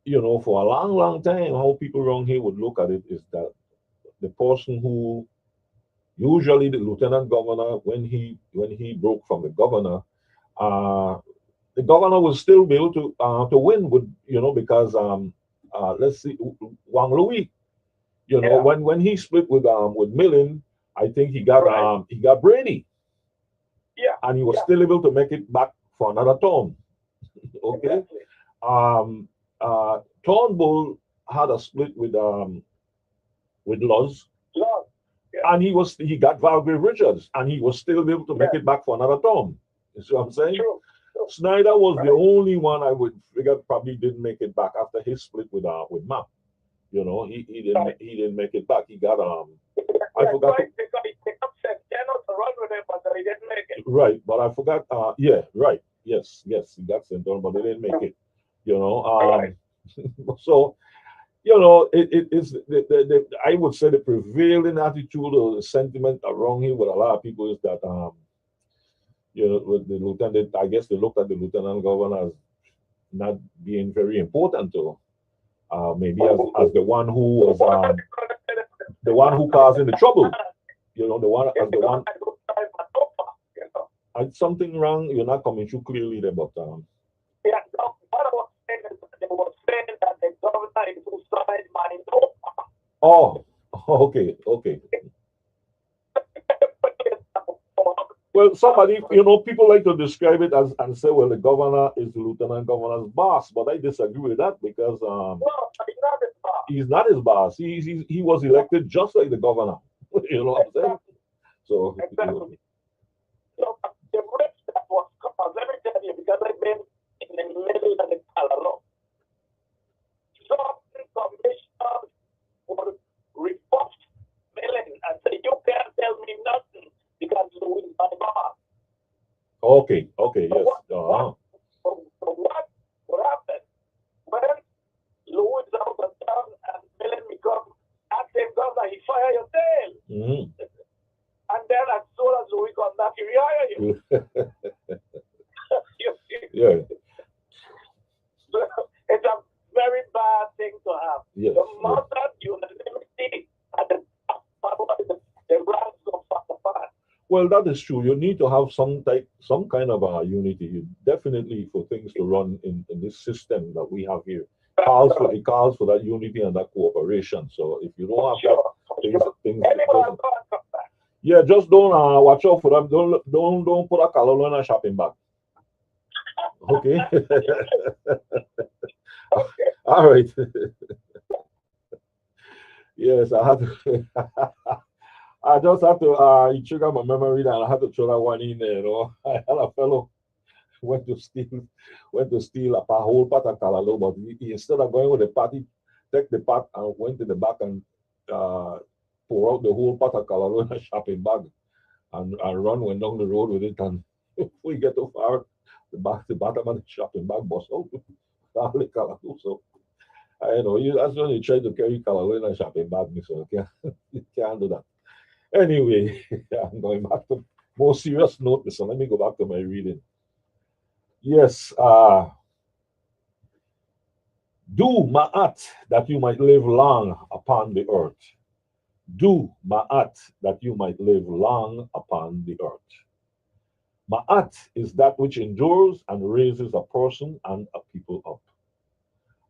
you know, for a long, long time, how people around here would look at it is that the person who, usually the lieutenant governor, when he broke from the governor will still be able to win with, you know, because let's see, Wang Louis, you know, when he split with Millen, I think he got Brady, Yeah. and he was still able to make it back for another term. Okay. Exactly. Um, Turnbull had a split with Luz, Lord. Yeah. and he got Valgrave Richards, and he was still able to make Yeah. it back for another term. You see what I'm saying? True. Snyder was the Right. only one I would figure probably didn't make it back after his split with Matt. You know, Right. he didn't make it back. He got I Yeah, forgot right, because he upset Thanos to run with him, but he didn't make it. right, but I forgot yeah, right. Yes, he got sent on, but they didn't make it. You know, Right. so you know, it's I would say the prevailing attitude or the sentiment around here with a lot of people is that you know, with the lieutenant, I guess they looked at the lieutenant governor as not being very important to maybe as the one who was the one who causing the trouble. You know, the one as the one had something wrong. You're not coming through clearly there, but Yeah, no, what I was saying is that they were saying that the governor is inside my door. oh, okay. Well, somebody, you know, people like to describe it as and say, well, the governor is the lieutenant governor's boss, but I disagree with that because No, it's not his boss. he's not his boss. He was elected just like the governor. You know what I'm saying? So, Exactly. So the risk that was caused, let me tell you, because I've been in the middle of the Calalo. Certain commissioners would repost Millen and say, you can't tell me nothing because Louis is my boss. okay, yes. So what happened? When Louis is out of town and Millen becomes active governor, he fire your tail. Mhm. And then as soon as Louis comes back, he rehire you. Yeah, It's a very bad thing to have. yes. The more that unanimity at the top, the ranks go far apart. Well, that is true. You need to have some kind of a unity. You definitely for things to run in this system that we have here. It calls for that unity and that cooperation. So if you don't have that, things Anyone go and come back. yeah, just don't watch out for them. Don't put a color in a shopping bag. Okay. All right. Yes, I had to. I just had to. It triggered my memory, and I had to throw that one in there. You know, I had a fellow went to steal a whole pot of callaloo, but instead of going with the party, take the pot and went to the back and pour out the whole pot of callaloo in a shopping bag, and went down the road with it, and we get too far, the bottom of the shopping bag bust out all the callaloo. So I know that's when you try to carry callaloo in a shopping bag, so you can't do that. Anyway, I'm going back to more serious note. So let me go back to my reading. Yes, do ma'at that you might live long upon the earth. Do ma'at that you might live long upon the earth. Ma'at is that which endures and raises a person and a people up.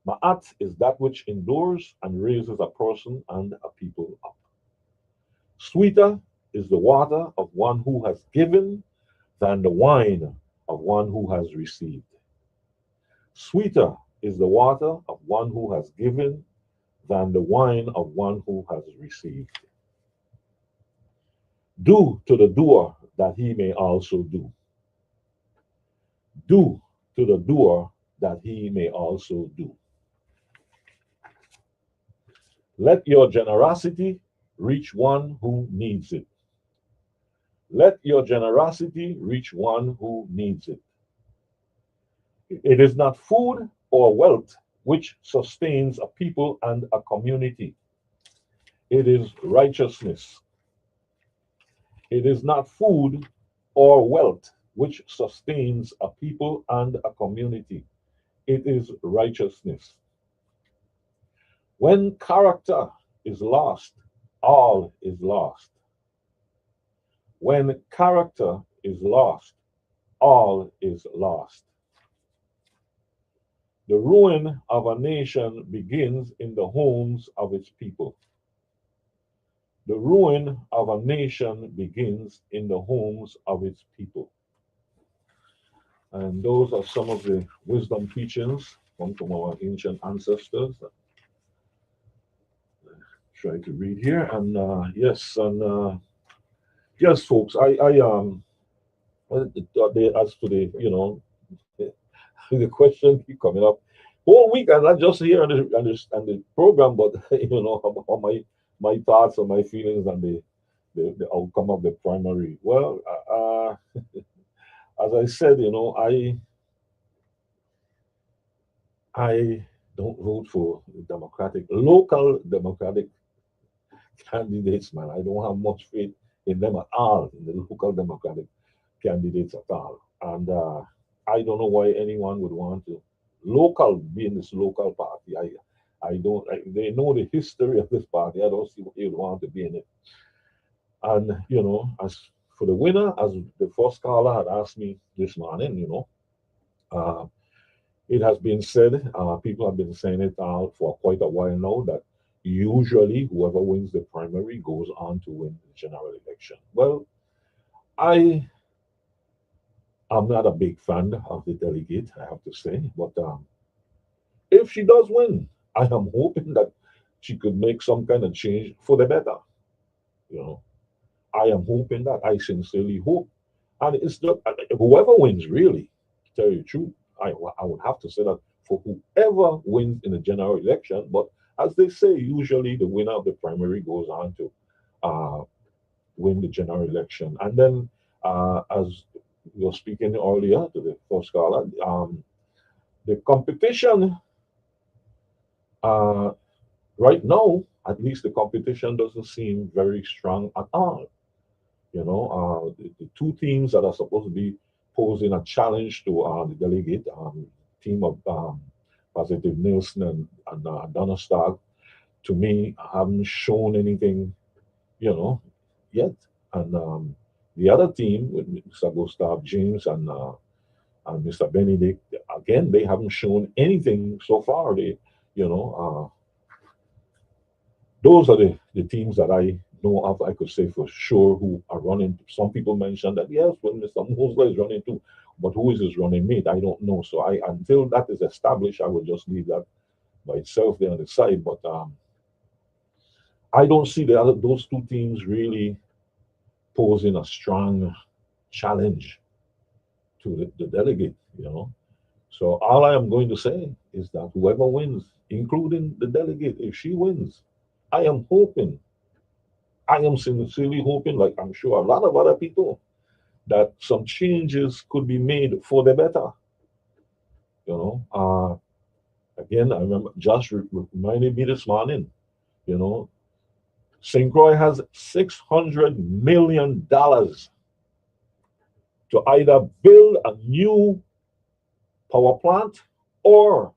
Ma'at is that which endures and raises a person and a people up. Sweeter is the water of one who has given than the wine of one who has received. Sweeter is the water of one who has given than the wine of one who has received. Do to the doer that he may also do. Do to the doer that he may also do. Let your generosity reach one who needs it. Let your generosity reach one who needs it. It is not food or wealth which sustains a people and a community. It is righteousness. It is not food or wealth which sustains a people and a community. It is righteousness. When character is lost, all is lost. When character is lost, all is lost. The ruin of a nation begins in the homes of its people. The ruin of a nation begins in the homes of its people. And those are some of the wisdom teachings from our ancient ancestors. Try to read here. And yes, folks, as to the, the question keep coming up all week, and not just here on the program, but about my thoughts and my feelings and the outcome of the primary. Well, as I said, I don't vote for local Democratic candidates, man. I don't have much faith in them at all, in the local Democratic candidates at all. And I don't know why anyone would want to be in this local party. They know the history of this party. I don't see why you'd want to be in it. And as for the winner, as the first caller had asked me this morning, it has been said, people have been saying it for quite a while now, that usually whoever wins the primary goes on to win the general election. Well, I am not a big fan of the delegate, I have to say, but if she does win, I am hoping that she could make some kind of change for the better. I am hoping that. I sincerely hope. And it's not whoever wins, really, to tell you the truth. I would have to say that for whoever wins in the general election, but as they say, usually the winner of the primary goes on to win the general election. And then, as we were speaking earlier to the first caller, the competition right now, at least the competition doesn't seem very strong at all. The two teams that are supposed to be posing a challenge to the delegate, team of Positive Nielsen and Donnerstag, to me, haven't shown anything, yet. And the other team with Mr. Gustav James and Mr. Benedict, again, they haven't shown anything so far. Those are the teams that I know of, I could say for sure, who are running. Some people mentioned that, yes, well, Mr. Mosler is running too, but who is his running mate? I don't know. So until that is established, I will just leave that by itself there on the side. But I don't see those two teams really posing a strong challenge to the delegate, So all I am going to say is that whoever wins, including the delegate, if she wins, I am sincerely hoping, like I'm sure a lot of other people, that some changes could be made for the better. Again, I remember Josh reminded me this morning, St. Croix has $600 million to either build a new power plant or,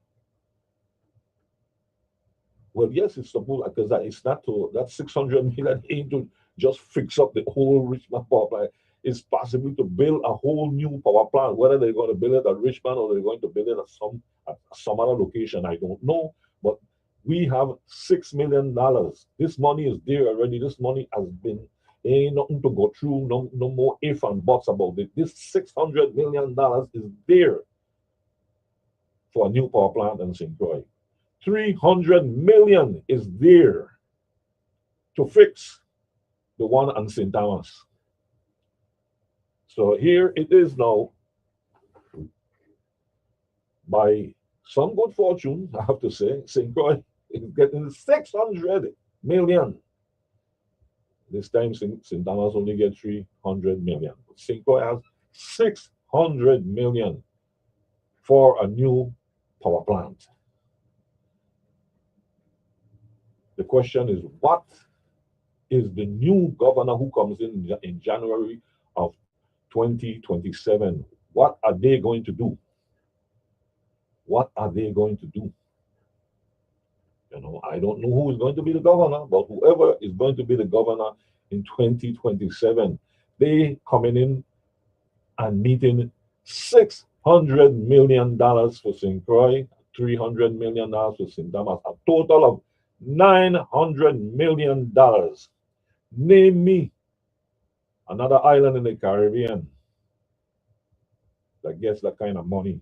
well, yes, it's supposed, because it's not to, that 600 million ain't to just fix up the whole Richmond power plant. It's possible to build a whole new power plant. Whether they're going to build it at Richmond or they're going to build it at some other location, I don't know. But we have $6 million. This money is there already. This money has been, ain't nothing to go through. No more if and buts about it. This $600 million is there for a new power plant in St. Croix. 300 million is there to fix the one on St. Thomas. So here it is now. By some good fortune, I have to say, St. Croix is getting 600 million. This time, St. Thomas only gets 300 million. St. Croix has 600 million for a new power plant. The question is, what is the new governor who comes in January of 2027? What are they going to do? What are they going to do? I don't know who is going to be the governor, but whoever is going to be the governor in 2027, they coming in and meeting $600 million for St. Croix, $300 million for St. Thomas, a total of $900 million Name me another island in the Caribbean that gets that kind of money.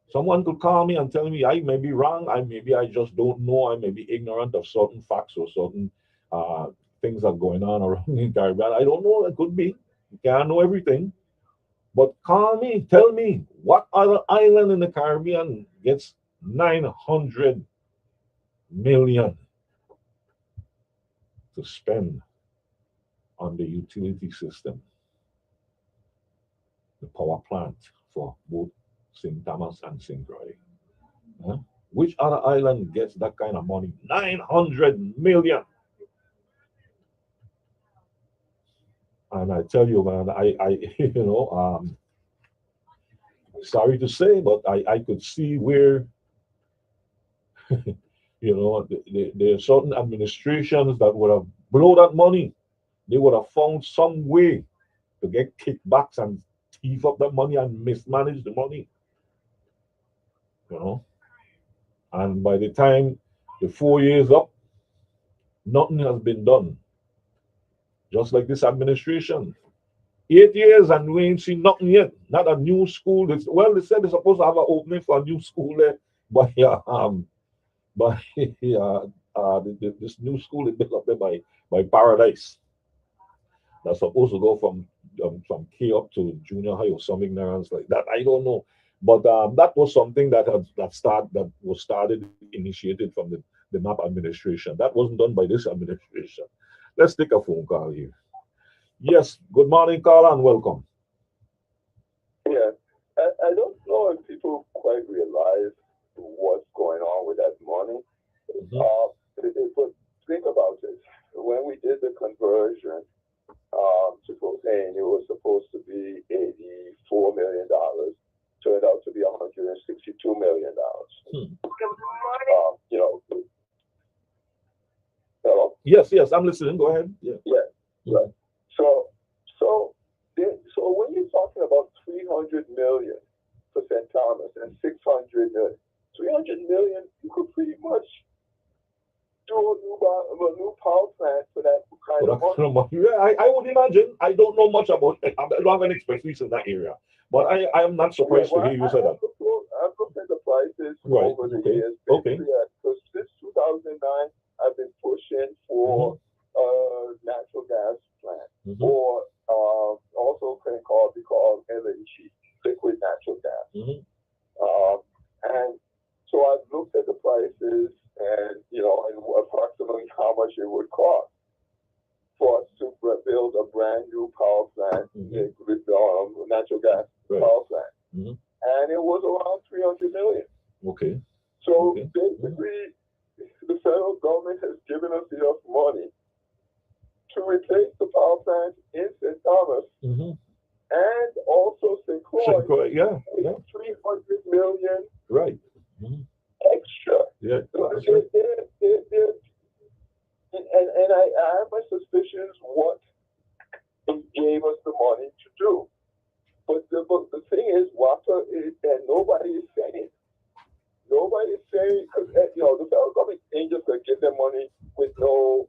Someone could call me and tell me I may be wrong. I just don't know. I may be ignorant of certain facts or certain uh, things that are going on around in the Caribbean. I don't know. It could be. You can't know everything. But call me, tell me what other island in the Caribbean gets 900 million to spend on the utility system, the power plant for both St. Thomas and St. Croix. Huh? Which other island gets that kind of money? 900 million. And I tell you, man, you know, sorry to say, but I could see where, you know, there are certain administrations that would have blown that money. They would have found some way to get kickbacks and thief up that money and mismanage the money, you know. And by the time the 4 years up, nothing has been done. Just like this administration. 8 years and we ain't seen nothing yet. Not a new school. Well, they said they're supposed to have an opening for a new school there, but yeah, but yeah, this new school is built up there by Paradise. That's supposed to go from K up to junior high or some ignorance like that. I don't know, but that was something that was started, initiated from the MAP administration. That wasn't done by this administration. Let's take a phone call here. Yes, good morning, Carla, and welcome. Yeah, I don't know if people quite realize what's going on with that money. Mhm. But think about it. When we did the conversion, supposing it was supposed to be $84 million, turned out to be $162 million. Hmm. You know, hello? Yes, yes, I'm listening. Go ahead. Yeah. Yeah, right. So when you're talking about 300 million for St. Thomas and 600 million, 300 million, you could pretty much do a new power plant for that kind of money. Yeah, I would imagine. I don't know much about it. I don't have any expertise in that area, but I am not surprised to hear you say that. I've looked at the prices Right. over the Okay. years. Okay. Because since 2009, I've been pushing for a natural gas plant, Mhm. or also can be called LNG, liquid natural gas. Mhm. And so I've looked at the prices and, and approximately how much it would cost for us to build a brand new power plant with natural gas power plant. Mhm. And it was around 300 million. Okay. So Okay. basically, the federal government has given us enough money to replace the power plant in St. Thomas Mhm. and also St. St. Croix. Croix, yeah, yeah, 300 million right. Mhm. extra. Yeah. So That's right. and I have my suspicions what it gave us the money to do. But the thing is, WAPA is, and nobody is saying. Nobody is saying, because the federal government ain't just going to give them money with no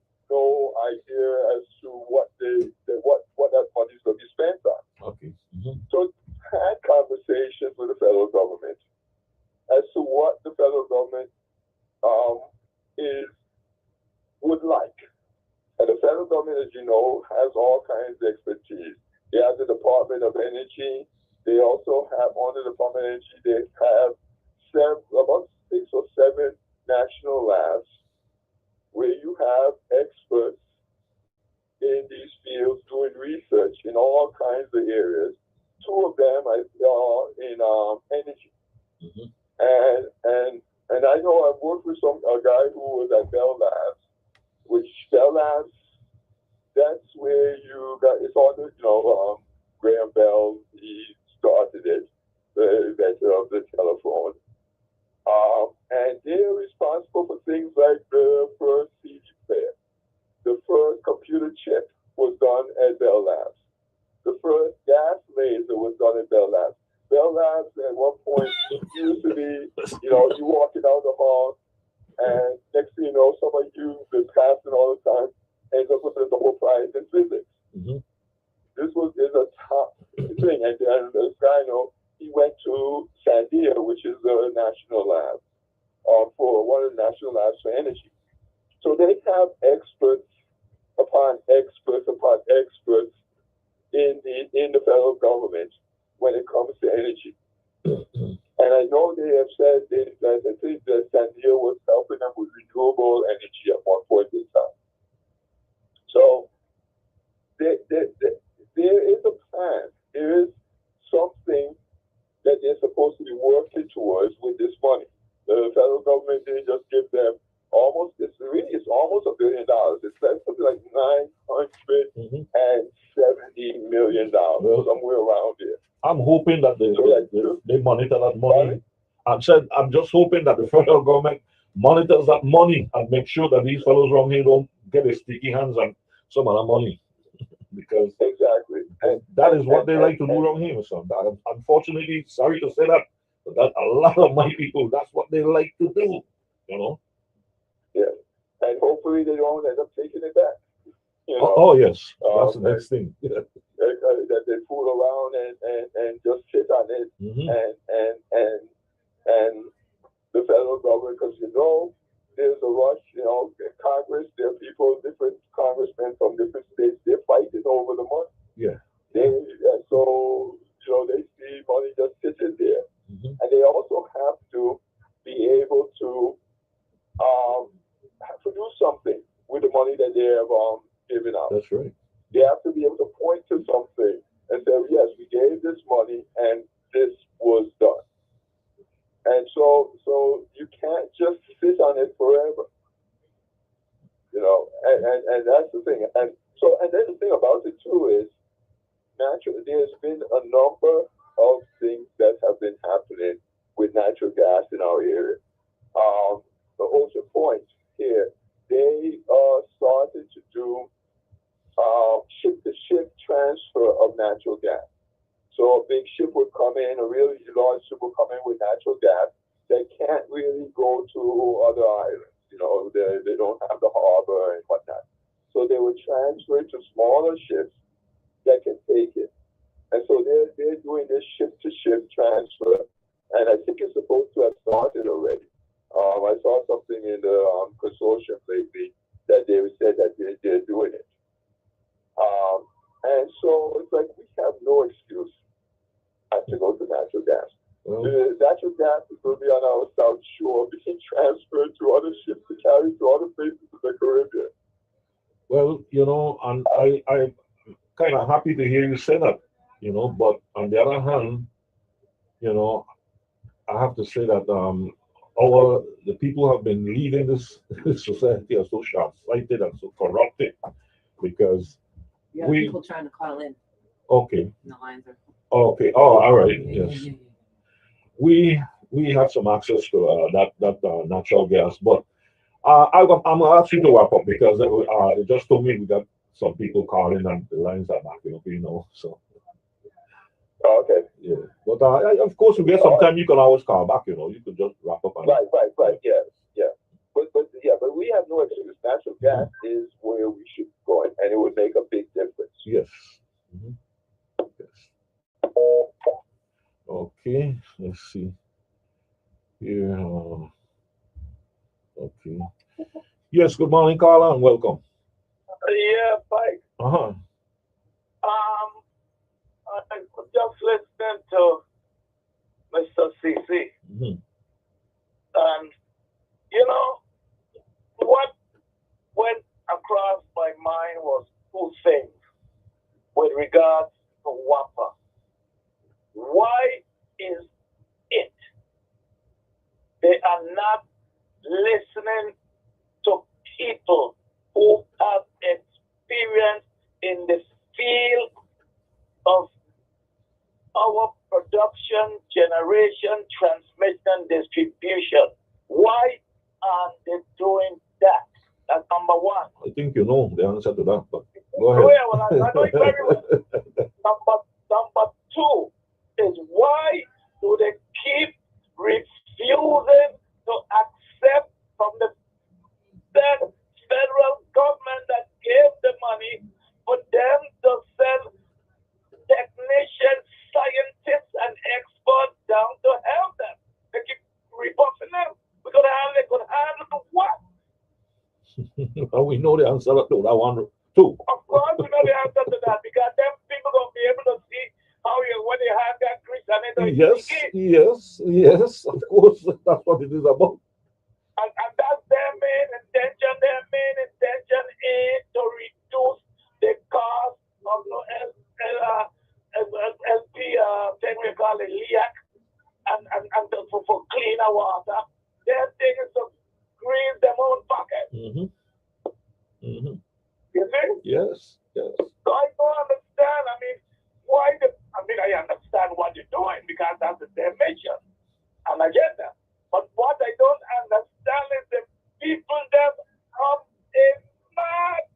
idea as to what that money is going to be spent on. Okay. Mhm. So had conversations with the federal government as to what the federal government is would like. And the federal government, as you know, has all kinds of expertise. They have the Department of Energy. They also have, on the Department of Energy, they have about 6 or 7 national labs where you have experts in these fields doing research in all kinds of areas. 2 of them are in energy. Mhm. And I know I've worked with a guy who was at Bell Labs, which Bell Labs, that's where you got, it's on the, Graham Bell, he started it, the inventor of the telephone. And they're responsible for things like the first CD player. The first computer chip was done at Bell Labs. The first gas laser was done at Bell Labs. Bell Labs at one point used to be, you walking down the hall, And next thing you know, somebody you been passing all the time ends up with a Nobel Prize in physics. This is a top thing. And this guy, he went to Sandia, which is the national lab, for one of the national labs for energy. So they have experts upon experts upon experts in the federal government when it comes to energy. And I know they have said that I think that Sandia was helping them with renewable energy at one point in time. So there is a plan. There is something that they're supposed to be working towards with this money. The federal government didn't just give them it's almost $1 billion. It's something like $970 million, somewhere around there. I'm hoping that they monitor that money. I'm just hoping that the federal government monitors that money and make sure that these fellows around here don't get their sticky hands on some of the money. Because exactly, that is what they like to do around here. So unfortunately, sorry to say that, but that a lot of my people, that's what they like to do. Yeah, and hopefully they don't end up taking it back. Oh yes, that's the next thing. That they fool around and just sit on it, and the federal government, because there's a rush. Congress, there are people, different congressmen from different states, they're fighting over the money. Yeah. So they see money just sitting there, and they also have to be able to do something with the money that they have given out. That's right. They have to be able to point to something and say, yes, we gave this money and this was done. And so you can't just sit on it forever. And that's the thing. And then the thing about it too is naturally there's been a number of things that have been happening with natural gas in our area. The Ocean Point here, they started to do ship-to-ship transfer of natural gas. So a big ship would come in, a really large ship would come in with natural gas that can't really go to other islands. They don't have the harbor and whatnot. So they would transfer it to smaller ships that can take it. And so they're doing this ship-to-ship transfer. And I think it's supposed to have started already. I saw something in the consortium lately that they said that they're doing it. And so it's like we have no excuse not to go to natural gas. The natural gas is going to be on our south shore, being transferred to other ships to carry to other places in the Caribbean. Well, and I'm kind of happy to hear you say that, but on the other hand, I have to say that the people have been leaving this society are so short-sighted and so corrupted because people trying to call in. Okay. The lines are. Okay. Oh, all right. Yes. We have some access to that natural gas, but I'm gonna ask you to wrap up because they just told me we got some people calling and the lines are backing up, so. Okay. Yeah, but of course, if you get some time, you can always call back. You could just wrap up. Right. Yeah. But we have no excuse. Natural gas is where we should go, and it would make a big difference. Yes. Yes. Okay. Let's see. Here. Okay. Yes. Good morning, Carla, and welcome. Yeah, Pike. I was just listening to Mr. CC. And, what went across my mind was two things with regards to WAPA. Why is it they are not listening to people who have experience in the field of our production, generation, transmission, distribution? Why aren't they doing that? That's number one. I think you know the answer to that, but go ahead. Yeah, well, I know it very well. Number two is why do they keep refusing to accept from the And we know the answer to that one too. Of course, we know the answer to that because them people gonna be able to see how you when you have that Christianity. Yes, of course, that's what it is about. And that's their main intention. Their main intention is to reduce the cost of the LP thing we call it LEAC for cleaner water. Their thing is to grease their own pocket. Mm-hmm. You see? Yes. So I don't understand. I mean, I understand what you're doing because that's their mission and agenda. But what I don't understand is the people that come in mad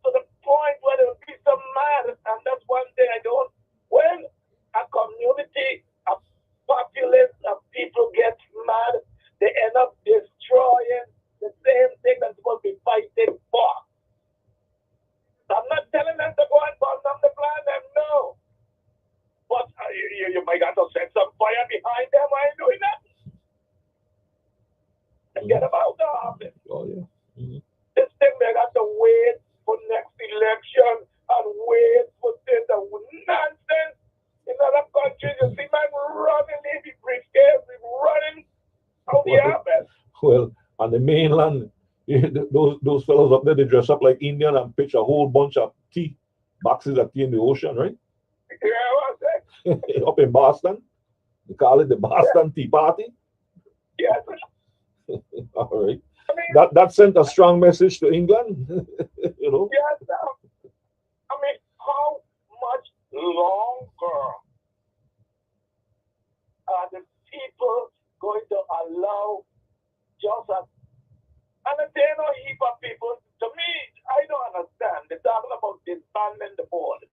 to the point where they will be so mad. And that's one thing I don't. When a community, a populace of people get mad, they end up destroying the same thing that's supposed to be fighting for. I'm not telling them to go and burn down the plant, them no. But you might have to set some fire behind them while doing that. And get them out of the office. Oh, yeah. This thing they got to wait for next election and wait for this and nonsense. In other countries, you see man running, leaving briefcase, running out the office. Well, on the mainland, those fellows up there, they dress up like Indian and pitch a whole bunch of tea boxes of tea in the ocean, right? Yeah, what's that? Up in Boston. They call it the Boston Tea Party. Yes. All right. I mean, That sent a strong message to England, you know. yes. I mean, how much longer are the people going to allow just a and there are no heap of people. To me, I don't understand. They're talking about disbanding the board.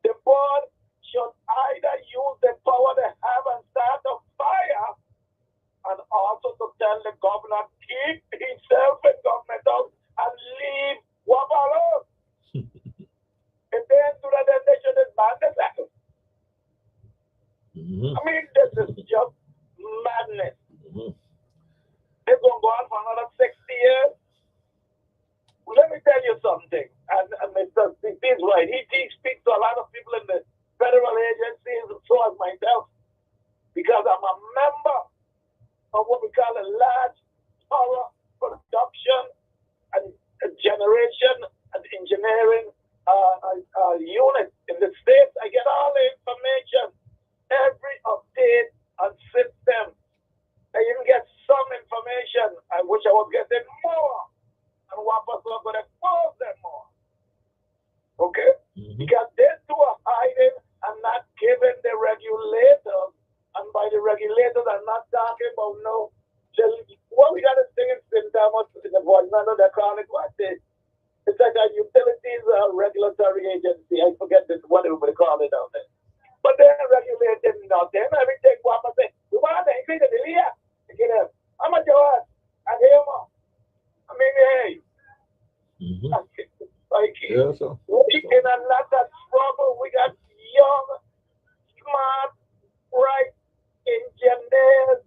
The board should either use the power they have and start a fire, and also to tell the governor keep himself in government out and leave Wapa alone. If they do that, then they should disband themselves. I mean, this is just madness. It's going to go on for another 60 years. Let me tell you something. And Mr. Steve is right. He speaks to a lot of people in the federal agencies, so as myself, because I'm a member of what we call a large power production and generation and engineering unit in the States. I get all the information, every update and system. I even get some information. I wish I was getting more. And Wapa's not going to expose them more. Okay? Because they two are hiding and not giving the regulators. And by the regulators, I'm not talking about no. What we got to say in Thomas, in the voice, I know they're calling it what it's like a utilities regulatory agency. I forget this, whatever they call it out there. But they're regulating nothing. Everything Wapa say, we want to increase the LEAC. How much you want? And here, I mean, hey. Pikey. Yeah, so. We in a lot of trouble. We got young, smart, bright engineers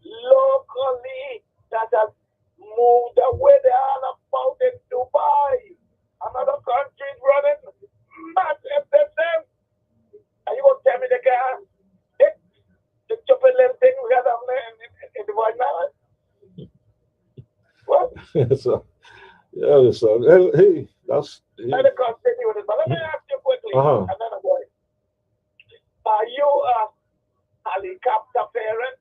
locally that have moved away. They all about in Dubai. Another countries running massive system. And you gonna tell me the guy, the stupid little thing we got down there in the White Mountain? What? So, yeah, so hey, that's. Let me continue with this, but let me ask you quickly, and then I'm going. Are you a helicopter parent?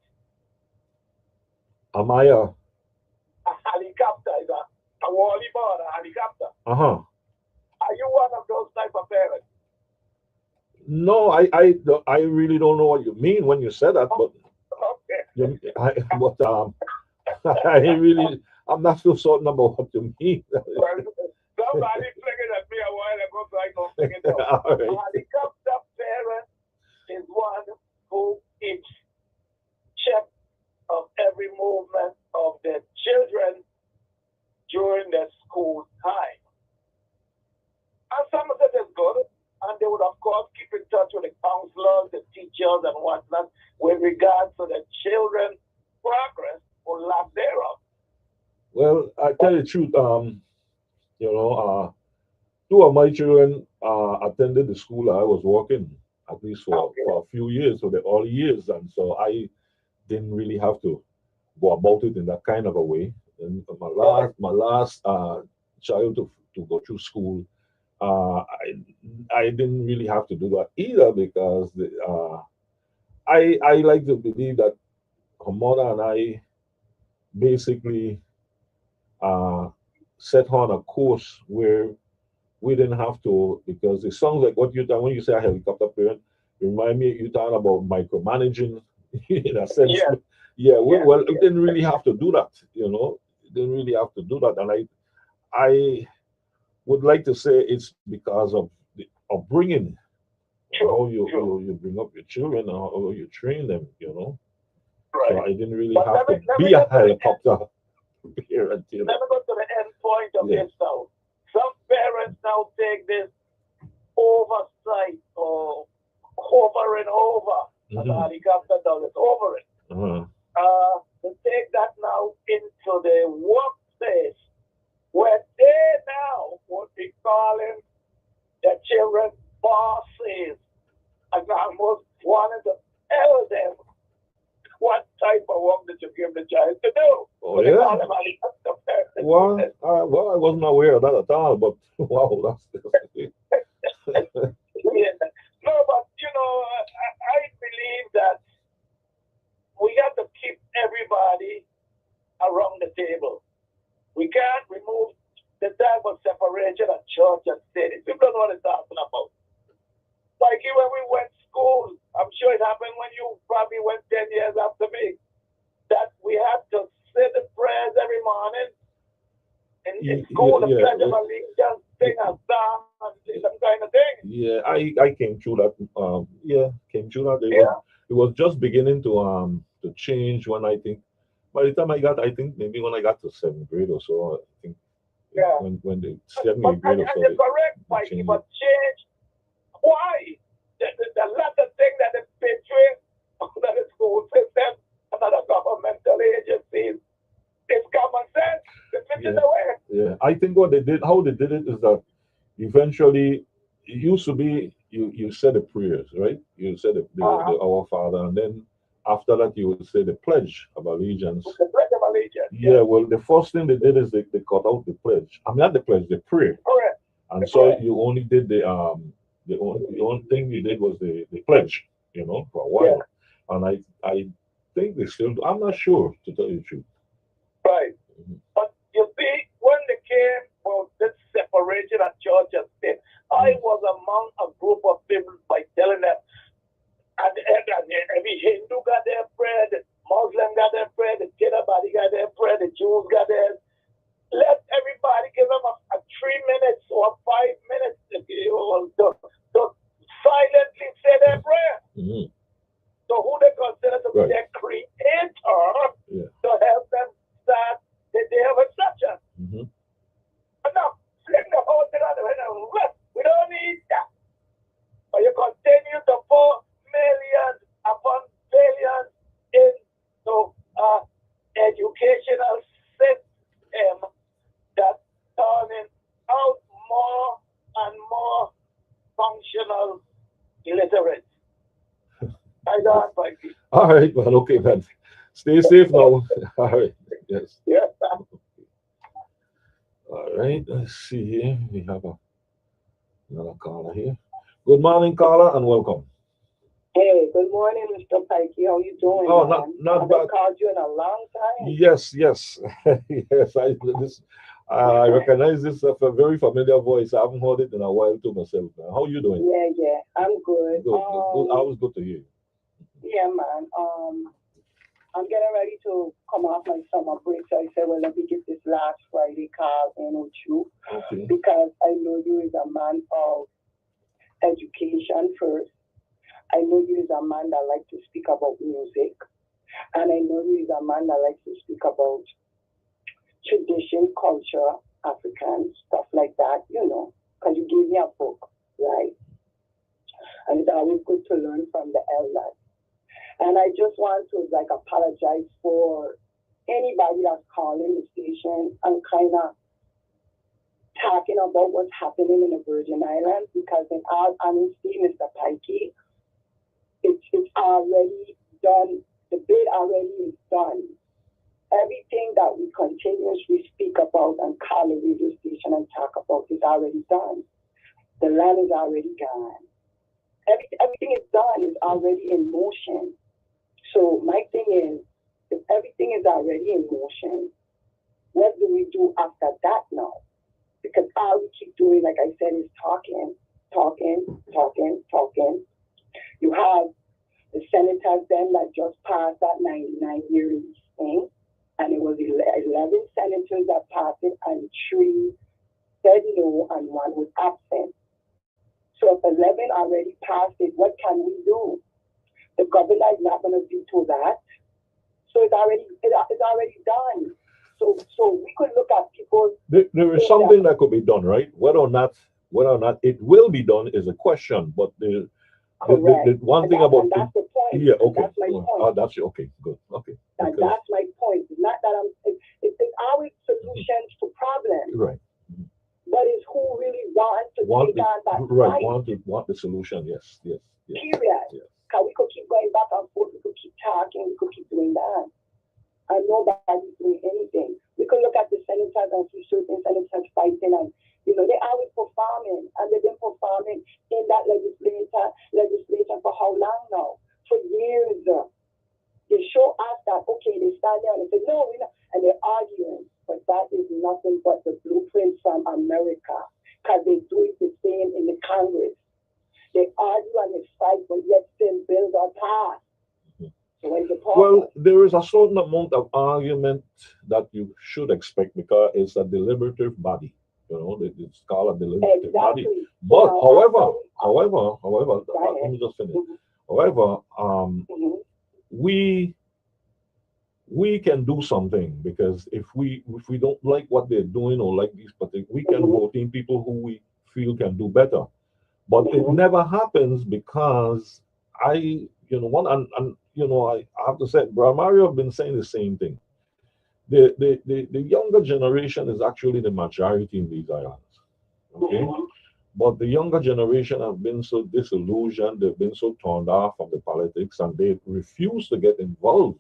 Am I a helicopter is a wally board, a helicopter. Are you one of those type of parents? No, I really don't know what you mean when you said that, but I'm not so certain about what you mean. Well, somebody figured at me a while ago, so I don't think it out. All right. A helicopter parent is one who keeps check of every movement of their children during their school time. And some of it is good, and they would, of course, keep in touch with the counselors, the teachers, and whatnot with regards to the children's progress or lack thereof. Well, I tell you the truth. Two of my children attended the school I was working at least Okay. for a few years, for the early years, and so I didn't really have to go about it in that kind of a way. And my last child to go through school, I didn't really have to do that either because I like to believe that her mother and I basically uh, set her on a course where we didn't have to, because it sounds like what you done when you say a helicopter parent, remind me you talking about micromanaging in a sense. Yes, Yeah, yes, well, it yes. didn't really have to do that, it didn't really have to do that. And I would like to say it's because of the upbringing, True, how you, true. you, you bring up your children, and how you train them. So Right. I didn't really But have to let me be a get to the end. helicopter parent. Let me go to the end point of Yeah. this now. Some parents now take this oversight or over and over, as a Hmm. helicopter does it, over it. Uh-huh. To take that now into the workplace where they now would be calling their children bosses and almost wanting to tell them what type of work that you give the child to do. Oh So they yeah. call them helicopter Well, parents. I wasn't aware of that at all. But wow, Yeah. No, but I believe that we have to keep everybody around the table. We can't remove the type of separation of church and state. People don't know what it's talking about. Like when we went to school, I'm sure it happened when you probably went 10 years after me, that we had to say the prayers every morning in yeah, school, the yeah, pledge of allegiance, sing a song, and some kind of thing. yeah. I came through that. Yeah, came through that. Yeah, It was just beginning to change when I think. By the time I think maybe when I got to seventh grade or so, I think yeah. when the seventh But eighth grade or and so you're correct, they Mikey, changed it. but change. Why? The latter thing that is betray that the school system and other governmental agencies is common sense. It's missing Yeah, away. yeah. I think what they did, how they did it, is that eventually it used to be you said the prayers, right? You said the Uh-huh. Our Father, and then after that you would say the pledge of allegiance. The pledge of allegiance, Yeah, yes. well, the first thing they did is they cut out the pledge. I mean, not the pledge, the prayer, Correct. and The so prayer. you only did the only thing you did was the pledge, for a Yes. while, and I think they still do. I'm not sure, to tell you the truth. Right. Mhm. But you see, when they came for this separation of church and state, I Mhm. was among a group of people by telling them, and every Hindu got their prayer, the Muslim got their prayer, the Tirabadi got their prayer, the Jews got theirs. Let everybody give them a 3 minutes or 5 minutes to silently say their prayer. Mhm. So who they consider to be Right. their creator Yeah. to help them start the day of instruction. Hmm. But now, fling the whole thing on the way now. We don't need that. But you continue to pour millions upon billions into educational system that's turning out more and more functional illiterate. I don't like it. All right, man. Okay, man. Stay safe now. All right. Yes. Yes. All right. Let's see here. We have another caller here. Good morning, caller, and welcome. Hey, good morning, Mr. Pikey. How you doing, Oh, man? I not haven't bad. called you in a long time. Yes, yes, yes. I recognize this as a very familiar voice. I haven't heard it in a while to myself. Man. How you doing? Yeah, yeah, I'm good. Good, good, good. Always good to hear you. Yeah, man. I'm getting ready to come off my summer break, so I said, well, let me get this last Friday call in with you Okay. because I know you is a man of education first. I know you is a man that likes to speak about music, and I know you is a man that likes to speak about tradition, culture, African stuff like that, because you gave me a book, right? And it's always good to learn from the elders. And I just want to apologize for anybody that's calling the station and kind of talking about what's happening in the Virgin Islands, because in all honesty, Mr. Pikey, it's already done. The bid already is done. Everything that we continuously speak about and call the radio station and talk about is already done. The land is already gone. Everything is done, is already in motion. So my thing is, if everything is already in motion, what do we do after that now? Because all we keep doing, like I said, is talking. You have the senators then that just passed that 99-year lease thing, and it was 11 senators that passed it, and 3 said no, and 1 was absent. So if 11 already passed it, what can we do? The governor is not going to veto that. So it's already done. So we could look at people. There is something that could be done, right? Whether or not it will be done is a question. But the one thing about that's the point. Yeah, okay. That's my point. That's okay. Good. Okay. And that's my point. It's not that it's always solutions to problems. Right. But it's who really wants to take on that right. fight. Want the solution? Yes. Period. Yes. Because we could keep going back and forth. We could keep talking. We could keep doing that. And nobody's doing anything. We could look at the senators and see certain senators fighting, and they're always performing, and they've been performing in that legislation for how long now? For years. They show us that they stand there and they say, no, we're not, and they're arguing. But that is nothing but the blueprint from America, because they do it the same in the Congress. They argue and they fight, but yet still bills are passed. Well, there is a certain amount of argument that you should expect because it's a deliberative body. It's called a deliberative body. But however, let me just finish. However, we can do something, because if we don't like what they're doing or like these particular, we can vote in people who we feel can do better. But it never happens because I have to say, Brother Mario have been saying the same thing. The younger generation is actually the majority in these islands. Okay? But the younger generation have been so disillusioned, they've been so turned off from the politics, and they refuse to get involved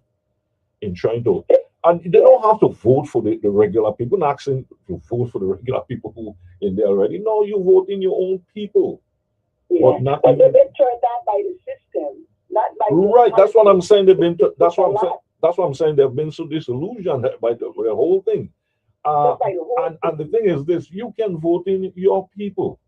in trying to, and they don't have to vote for the regular people. Not asking to vote for the regular people who in there already. No, you vote in your own people. Yeah. But they've been turned down by the system. Not by right, that's what I'm saying. That's what I'm saying. They've been so disillusioned by the whole thing. And the thing is this: you can vote in your people,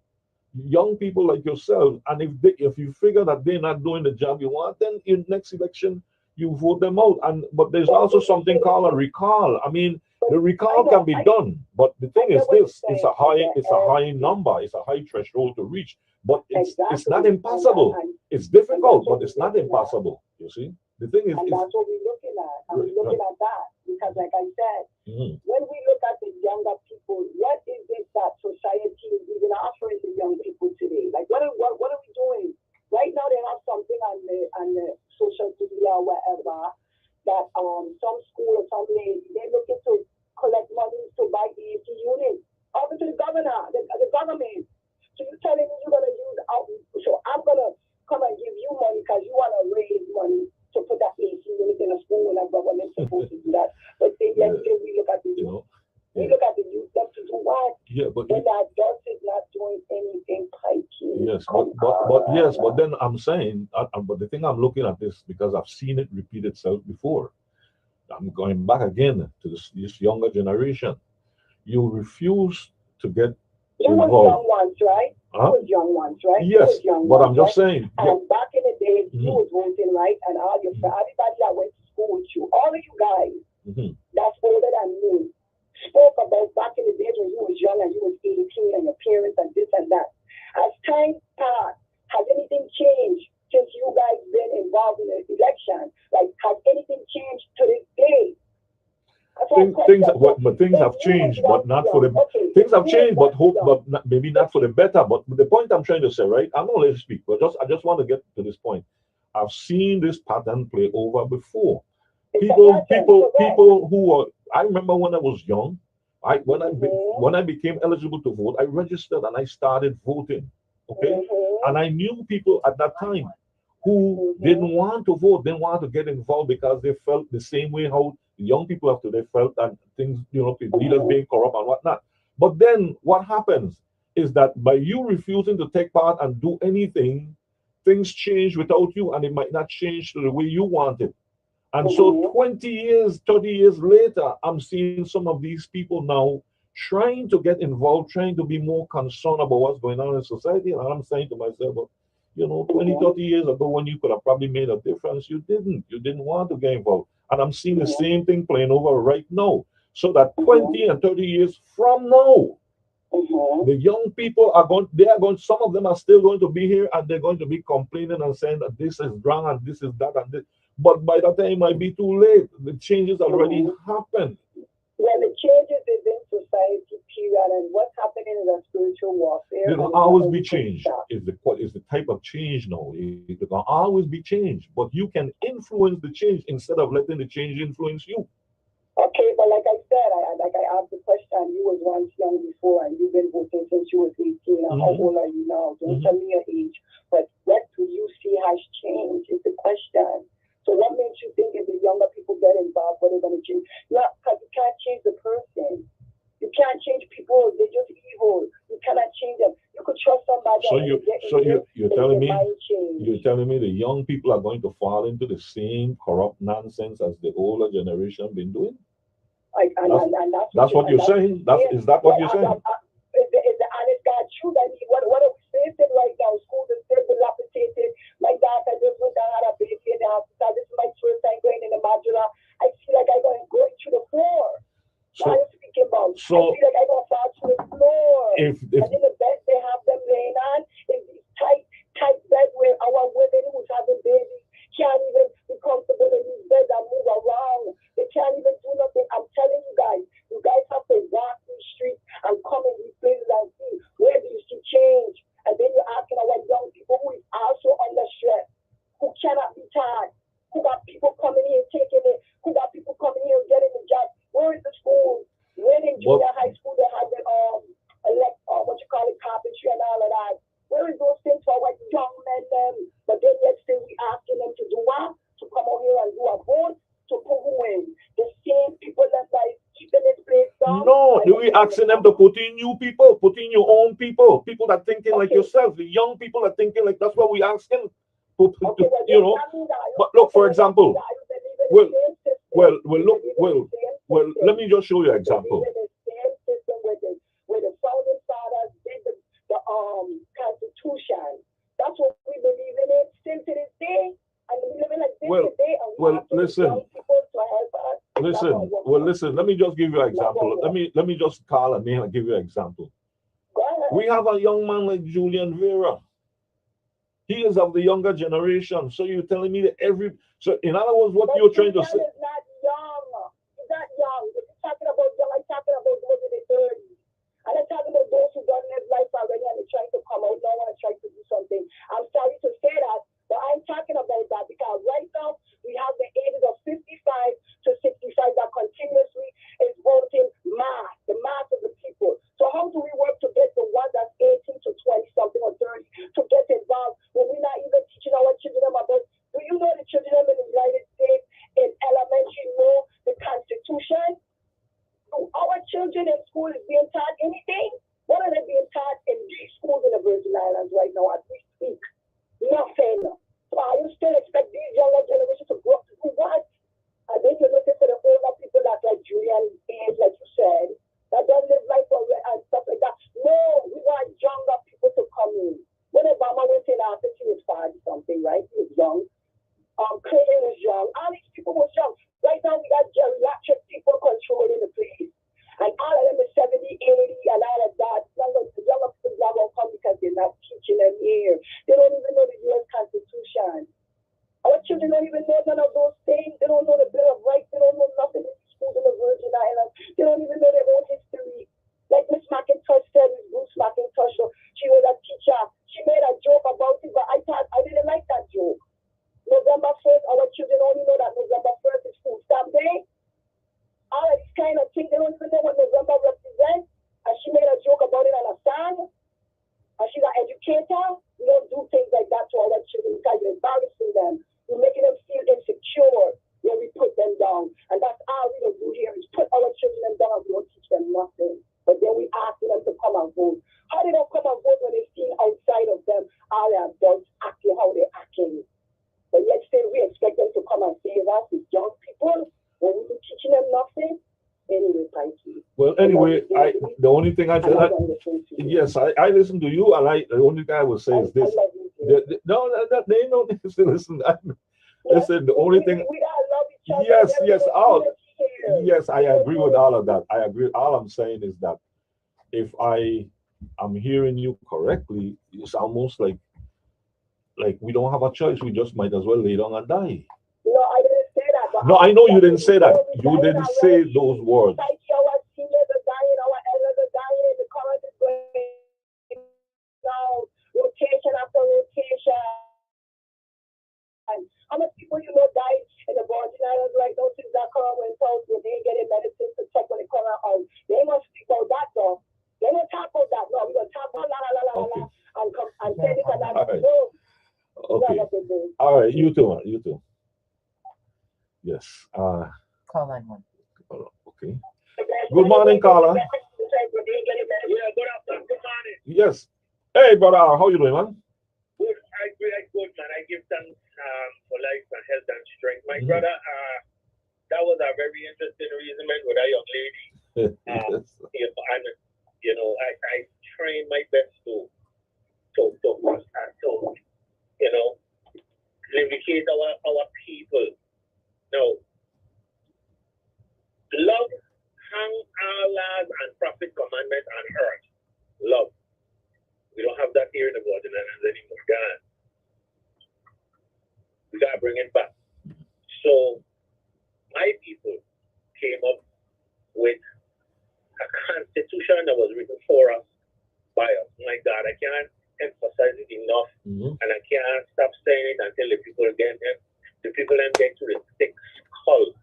young people like yourself, and if you figure that they're not doing the job you want, then in next election you vote them out. But there's also something called a recall. I mean, the recall can be done, but the thing is this: it's a high number, it's a high threshold to reach. But it's not impossible. It's difficult, but it's not impossible. You see, the thing is, and that's what we're looking at. And we're looking at that because, like I said, when we look at the younger people, what is it that society is even offering to young people today? Like, what are we doing right now? They have something on the social media or whatever that some school or some lady they're looking to collect money to buy AC units. Over to the governor, the government. So you're telling me you're going to use so I'm going to come and give you money because you want to raise money to put that AC unit in a school, and the government's supposed to do that. But then we look at the youth. We look at the youth, them to do what? Yeah, but when the adults is not doing anything, Pikey. Yes, but then I'm saying, but the thing I'm looking at this because I've seen it repeat itself before. I'm going back again to this younger generation. You refuse to get involved. Young ones, right? Huh? Young ones, right? Yes, but I'm just saying. And back in the days, you was voting, right? And all your everybody that went to school with you, all of you guys that's older than me, spoke about back in the days when you was young and you was 18 and your parents and this and that. As time passed, has anything changed since you guys been involved in the election? Like, has anything changed to this day? Things have changed, but not for the things have changed, but maybe not for the better. But the point I'm trying to say, right? I'm not letting you speak, but I just want to get to this point. I've seen this pattern play over before. People who are. I remember when I was young. When I became eligible to vote, I registered and I started voting. Okay, and I knew people at that time who didn't want to vote, didn't want to get involved because they felt the same way how the young people after they felt that things, leaders being corrupt and whatnot. But then what happens is that by you refusing to take part and do anything, things change without you, and it might not change to the way you want it. And so 20 years, 30 years later, I'm seeing some of these people now trying to get involved, trying to be more concerned about what's going on in society. And I'm saying to myself, well, 20, 30 years ago when you could have probably made a difference, you didn't. You didn't want to get involved. And I'm seeing the same thing playing over right now. So that 20 and 30 years from now, the young people some of them are still going to be here and they're going to be complaining and saying that this is wrong and this is that and this. But by that time, it might be too late. The changes already happened. Well, the changes is in society, period, and what's happening is a spiritual warfare. There will always be change. Is the type of change now. It will always be change, but you can influence the change instead of letting the change influence you. Okay, but like I said, I asked the question. You was once young before, and you've been voting since you was 18. How old are you now? Don't tell me your age. But what do you see has changed? Is the question. So what makes you think if the younger people get involved, what they're going to change? Yeah, because you can't change the person. You can't change people. They're just evil. You cannot change them. You could trust somebody. You're telling me the young people are going to fall into the same corrupt nonsense as the older generation been doing? That's what you're saying. Is that what you're saying? Is the honest God true? That what are we facing right now? Schools are still dilapidated. My daughter just went down had a baby in the hospital. This is my first time going in the modular. I feel like I'm going through the floor. What are you speaking about? I feel like I'm going to fall through the floor. And in the bed they have them laying on is these tight bed where our women who's having babies can't even be comfortable in these beds and move around. They can't even do nothing. I'm telling you guys have to walk these streets and come in these places and see where do you see change. And then you're asking our young people who is also under stress, who cannot be tied, who got people coming here taking it, who got people coming here and getting the job. Where is the school? When in junior high school they have the carpentry and all of that. Where is those things for our young men them? But then yet still we asking them to do what? To come out here and do a vote to put who in? The same people that like keeping this place down. No, we asking them to put in new people, put in your own people that thinking like yourself. The young people are thinking like that's what we asking. But look, for example, let me just show you an example. Constitution. That's what we believe in it still to this day. And we live like this today. Listen. Let me just give you an example. Let me just call a name and give you an example. We have a young man like Julian Vera. He is of the younger generation. So you're telling me that so in other words, what you're trying to say? He's not young. He's not young. If you're talking about young, I'm talking about those in the 30s. And I'm talking about those who don't live life already and they're trying to come out now and try to do something. I'm sorry to say that, but I'm talking about that because right now we have the ages of 55 to 65 that continuously is voting the mass of the people. So how do we work to get the one that's 18 to 20 something or 30 to get involved when we're not even teaching our children about? Do you know the children in the United States in elementary know the Constitution? Our children in school is being taught anything? What are they being taught in these schools in the Virgin Islands right now as we speak? Nothing. So I still expect these younger generations to grow up to do what? And then you're looking for the older people that like Julian age, like you said, that don't live life and stuff like that. No, we want younger people to come in. When Obama went in after he was 40 something, right? He was young. Clinton was young. All these people were young. Right now, we got geriatric people controlling the place. And all of them is 70, 80, and all of that. The younger people not going to come because they're not teaching them here. They don't even know the U.S. Constitution. Our children don't even know none of those things. They don't know the Bill of Rights. They don't know nothing in schools in the Virgin Islands. They don't even know their own history. Like Miss McIntosh said, Bruce McIntosh, she was a teacher. She made a joke about it, but I didn't like that joke. November 1st, our children only know that November 1st is food stamp day. All of these kind of things, they don't even know what November represents. And she made a joke about it on a song. And she's an educator. We don't do things like that to our children because you're embarrassing them. You're making them feel insecure when we put them down. And that's all we don't do here is put our children down and we don't teach them nothing. But then we ask them to come and vote. How they don't come and vote when they see outside of them all the adults acting how they're acting? But yet still we expect them to come and save us as young people when we've been teaching them nothing. Anyway, Pikey. Well, anyway, the only thing I said, yes, I listen to you, and the only thing I will say is this. No, they don't need to listen. Listen, the only thing. We gotta love each other. Yes, I agree with all of that. I agree. All I'm saying is that if I'm hearing you correctly, it's almost like we don't have a choice. We just might as well lay down and die. No, I didn't say that. No, I know you didn't say that. You didn't say those words. Our seniors are dying, our elders are dying, the current is going down, rotation after rotation. How many people you know died in the Virgin Islands right now since that corona went out when they ain't getting medicine to check when they come out? They must speak about that though. They don't talk about that. No, we're gonna talk about la and come and say this and that. All right. No. Okay. All right, you too, man. You too. Yes. Call line 1. Okay. Good morning, Carla. Yeah, good afternoon. Good morning. Yes. Hey, brother, how you doing, man? Good. Good, man. I give thanks for life and health and strength. My brother, that was a very interesting reasoning with a young lady. Yes. And I train my best to vindicate our people. Now, love hang Allah's and prophet commandment on earth. Love. We don't have that here in the Virgin Islands anymore. We gotta bring it back. So my people came up with a constitution that was written for us by us. My God, I can't emphasize it enough, and I can't stop saying it until the people get to the thick skull.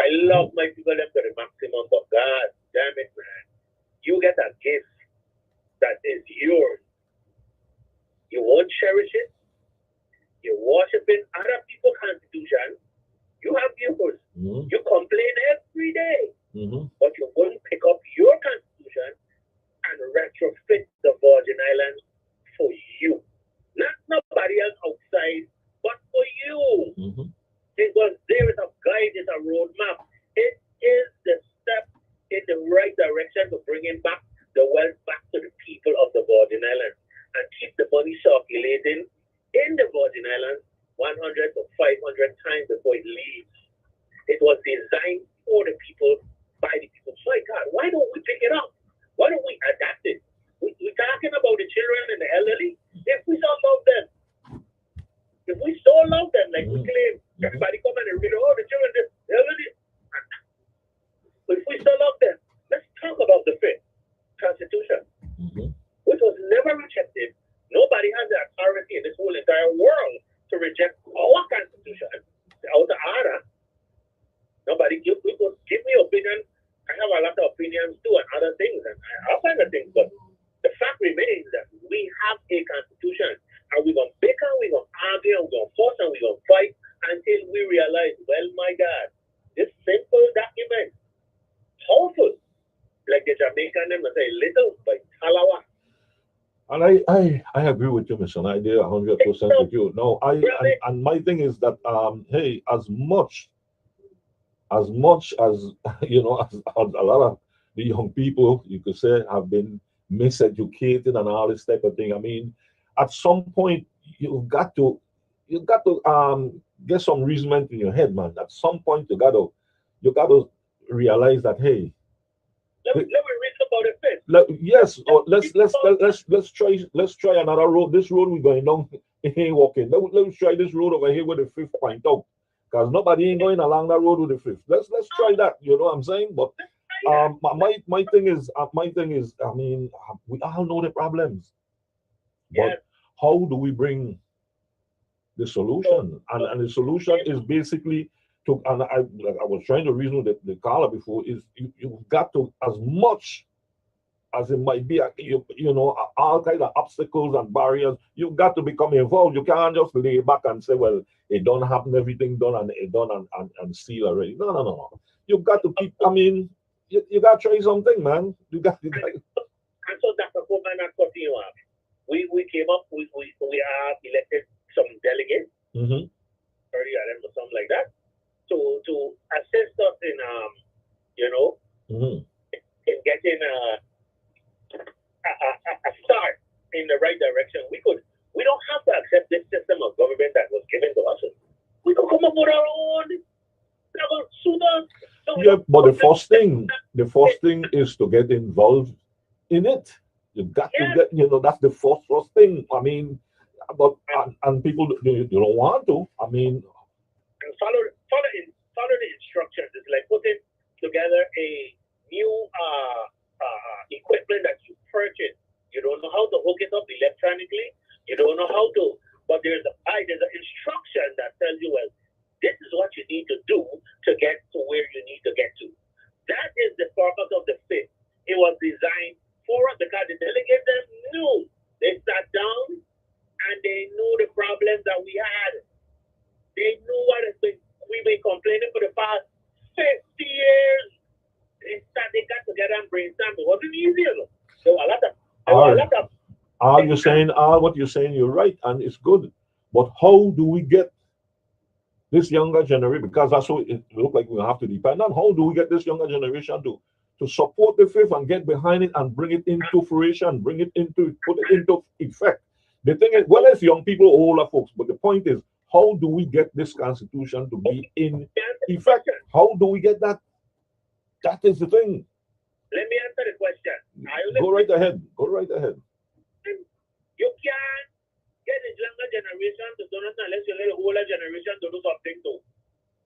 I love my people them to the maximum, but God damn it, man, you get a gift that is yours. You won't cherish it. You're worshiping other people's constitution. You have yours. You complain every day, but you won't pick up your constitution and retrofit the Virgin Islands for you. Not nobody else outside, but for you. Because there is a guide, there's a roadmap. It is the step in the right direction to bringing back the wealth back to the people of the Virgin Islands and keep the money circulating in the Virgin Islands 100 to 500 times before it leaves. It was designed for the people, by the people. So, God, why don't we pick it up? Why don't we adapt it? We're talking about the children and the elderly. If we so love them, like we claim, everybody come and read, the children, the elderly. But if we still love them, let's talk about the fifth Constitution, which was never rejected. Nobody has the authority in this whole entire world to reject our Constitution, out of order. Nobody give me opinion. I have a lot of opinions too and other things and all kinds of things, but the fact remains that we have a Constitution and we're going to bicker, we're going to argue, we're going to force, and we're going to fight until we realize, well, my God, this simple document, powerful, like the Jamaican them say, little but talawa. And I agree with you, Mission. I do 100% with you. No, and my thing is that hey, as much as you know, as a lot of the young people, you could say, have been miseducated and all this type of thing. I mean, at some point you've got to get some reasoning in your head, man. At some point you got to realize that, hey, let me read about it first. Yes, let's try another road. This road we're going down ain't walking. Let's try this road over here with the fifth point out, because nobody ain't going along that road with the fifth. Let's try that. You know what I'm saying? But my thing is, I mean, we all know the problems, but how do we bring the solution. And the solution is basically to, and I was trying to reason with the caller before, is you've got to, as much as it might be, you know, all kinds of obstacles and barriers, you've got to become involved. You can't just lay back and say, well, it don't happen, everything done and it done and seal already. No. You've got to keep, I mean, you got to try something, man. You got. And so Dr. Coleman, that's what you have. We came up, we are elected some delegates, 30 of them or something like that, to assist us in, in getting a start in the right direction. We don't have to accept this system of government that was given to us. We could come up with our own. Yeah, but the first thing is to get involved in it. You got to get, that's the first thing. I mean, but and people you don't want to. I mean, and follow the instructions. It's like putting together a new equipment that you purchase. You don't know how to hook it up electronically. You don't know how to, but there's an instruction that tells you, well, this is what you need to do to get to where you need to get to. That is the purpose of the fifth. It was designed for us because the delegates knew. They sat down and they knew the problems that we had. They knew what we've been complaining for the past 50 years. They got together and brainstormed. It wasn't easy. So a lot of what you're saying, you're right, and it's good. But how do we get this younger generation, because that's what it looks like we have to depend on, how do we get this younger generation to support the fifth and get behind it and bring it into fruition, put it into effect? The thing is, well, it's young people, older folks, but the point is, how do we get this constitution to be in effect? How do we get that? That is the thing. Let me answer the question. Go right ahead. You can't get the younger generation to do nothing unless you let the older generation to do something too.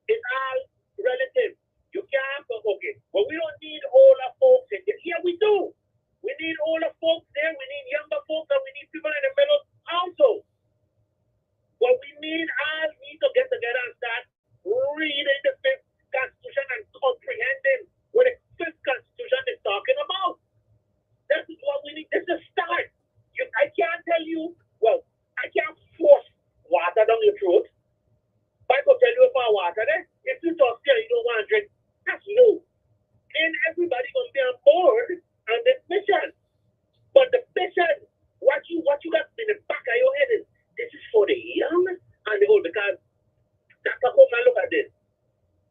It's all relative. You can't go, okay, well, we don't need older folks in there. Yeah, we do. We need older folks there. We need younger folks, and we need people in the middle also. What we need to get together and start reading the fifth constitution and comprehending what the fifth constitution is talking about. That is what we need. This is a start. I can't tell you, well, I can't force water down your throat. But I could tell you about water there. If you talk here, you don't want to drink. That's no. And everybody gonna be on board on this mission. But the mission, what you got in the back of your head is, this is for the young and the old. Because Dr. Coleman, look at this.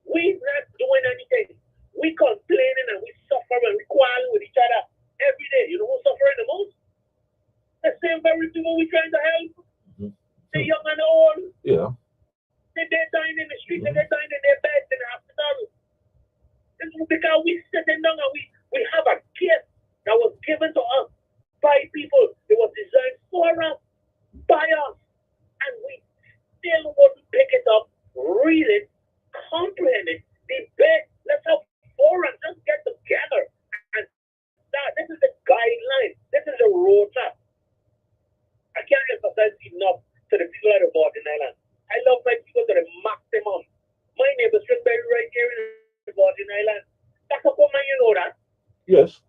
We're not doing anything. We complaining and we suffering and we quarreling with each other every day. You know who's suffering the most? The same very people we trying to help. The young and the old. Yeah. They're dying in the streets and they're dying in their beds in the hospital. This is because we sitting down and we have a gift that was given to us by people. It was designed for us, by us. And we still want to pick it up, read it, comprehend it, debate. Let's have forums. Let's get together and start. This is the guideline. This is the roadmap. I can't emphasize enough to the people of the Virgin Islands. I love my people to the maximum. My neighbor Stringberry right here in the Virgin Islands. Dr. Coleman, you know that? Yes.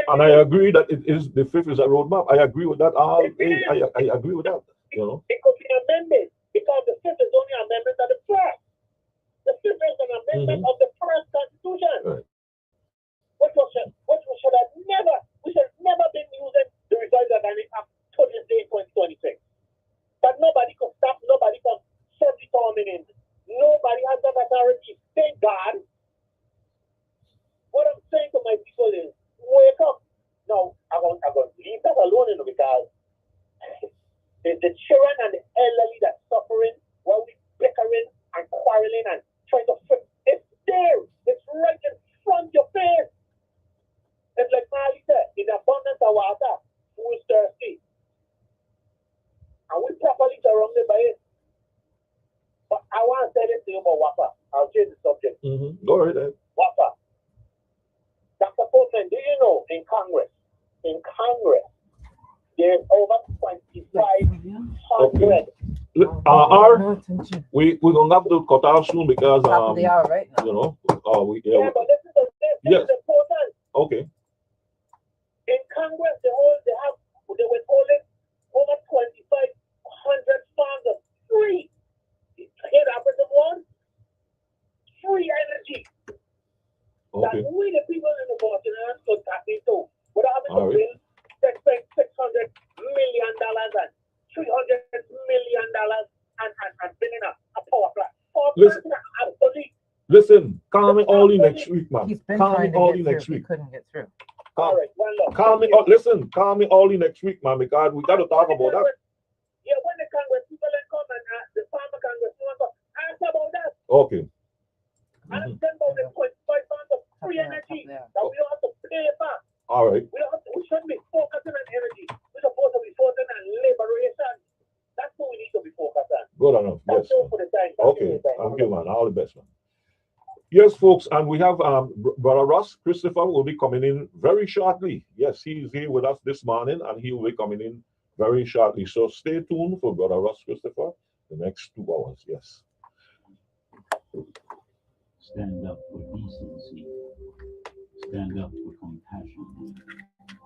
I agree that the fifth is a roadmap. I agree with that. I agree with that. You know. It could be amended because the fifth is only an amendment of the first. The fifth is an amendment of the first constitution. Right. Which should have never been using the revised organic act to this day 2026. But nobody could stop, nobody could set it on in. Nobody has that authority. Thank God. What I'm saying to my people is, wake up. Now, I'm going to leave that alone, because it's the children and the elderly that's suffering while we bickering and quarreling and trying to fix. It's there. It's right in front of your face. It's like Marley said, in abundance of water, who is thirsty? And we properly surrounded by it. But I want to say this to you about WAPA. I'll change the subject. Go right ahead. WAPA. Dr. Coleman, do you know in Congress, there's over 2,500 No attention. we're gonna have to cut off soon because Top of the hour right now. you know Yeah, but this is yes. important. Okay. In Congress, they withholding over 2,500 farms of free. Here, African one, free energy. Okay. That we, the people in the Boston, could tap into without having to All right. bill spend $600 million and $300 million and building a power plant. Listen, call me all next week, man. He's been Call me trying to all get next through. He week. couldn't get through. All right, one love. Call me. Listen, call me all next week, man. Because we got to talk about that. Yeah, when the Congress people come and the farmer Congress ask about that. Okay. Ask them about the 25 pounds of free energy that we don't have to pay for. All right. We shouldn't be focusing on energy. We're supposed to be focusing on liberation. That's what we need to be focused on. Good enough. Yes. Thank you for the time. Okay. Thank you, man. All the best, man. Yes, folks, and we have Brother Ross Christopher will be coming in very shortly. Yes, he is here with us this morning, and he will be coming in very shortly. So stay tuned for Brother Ross Christopher the next 2 hours. Yes. Stand up for decency. Stand up for compassion.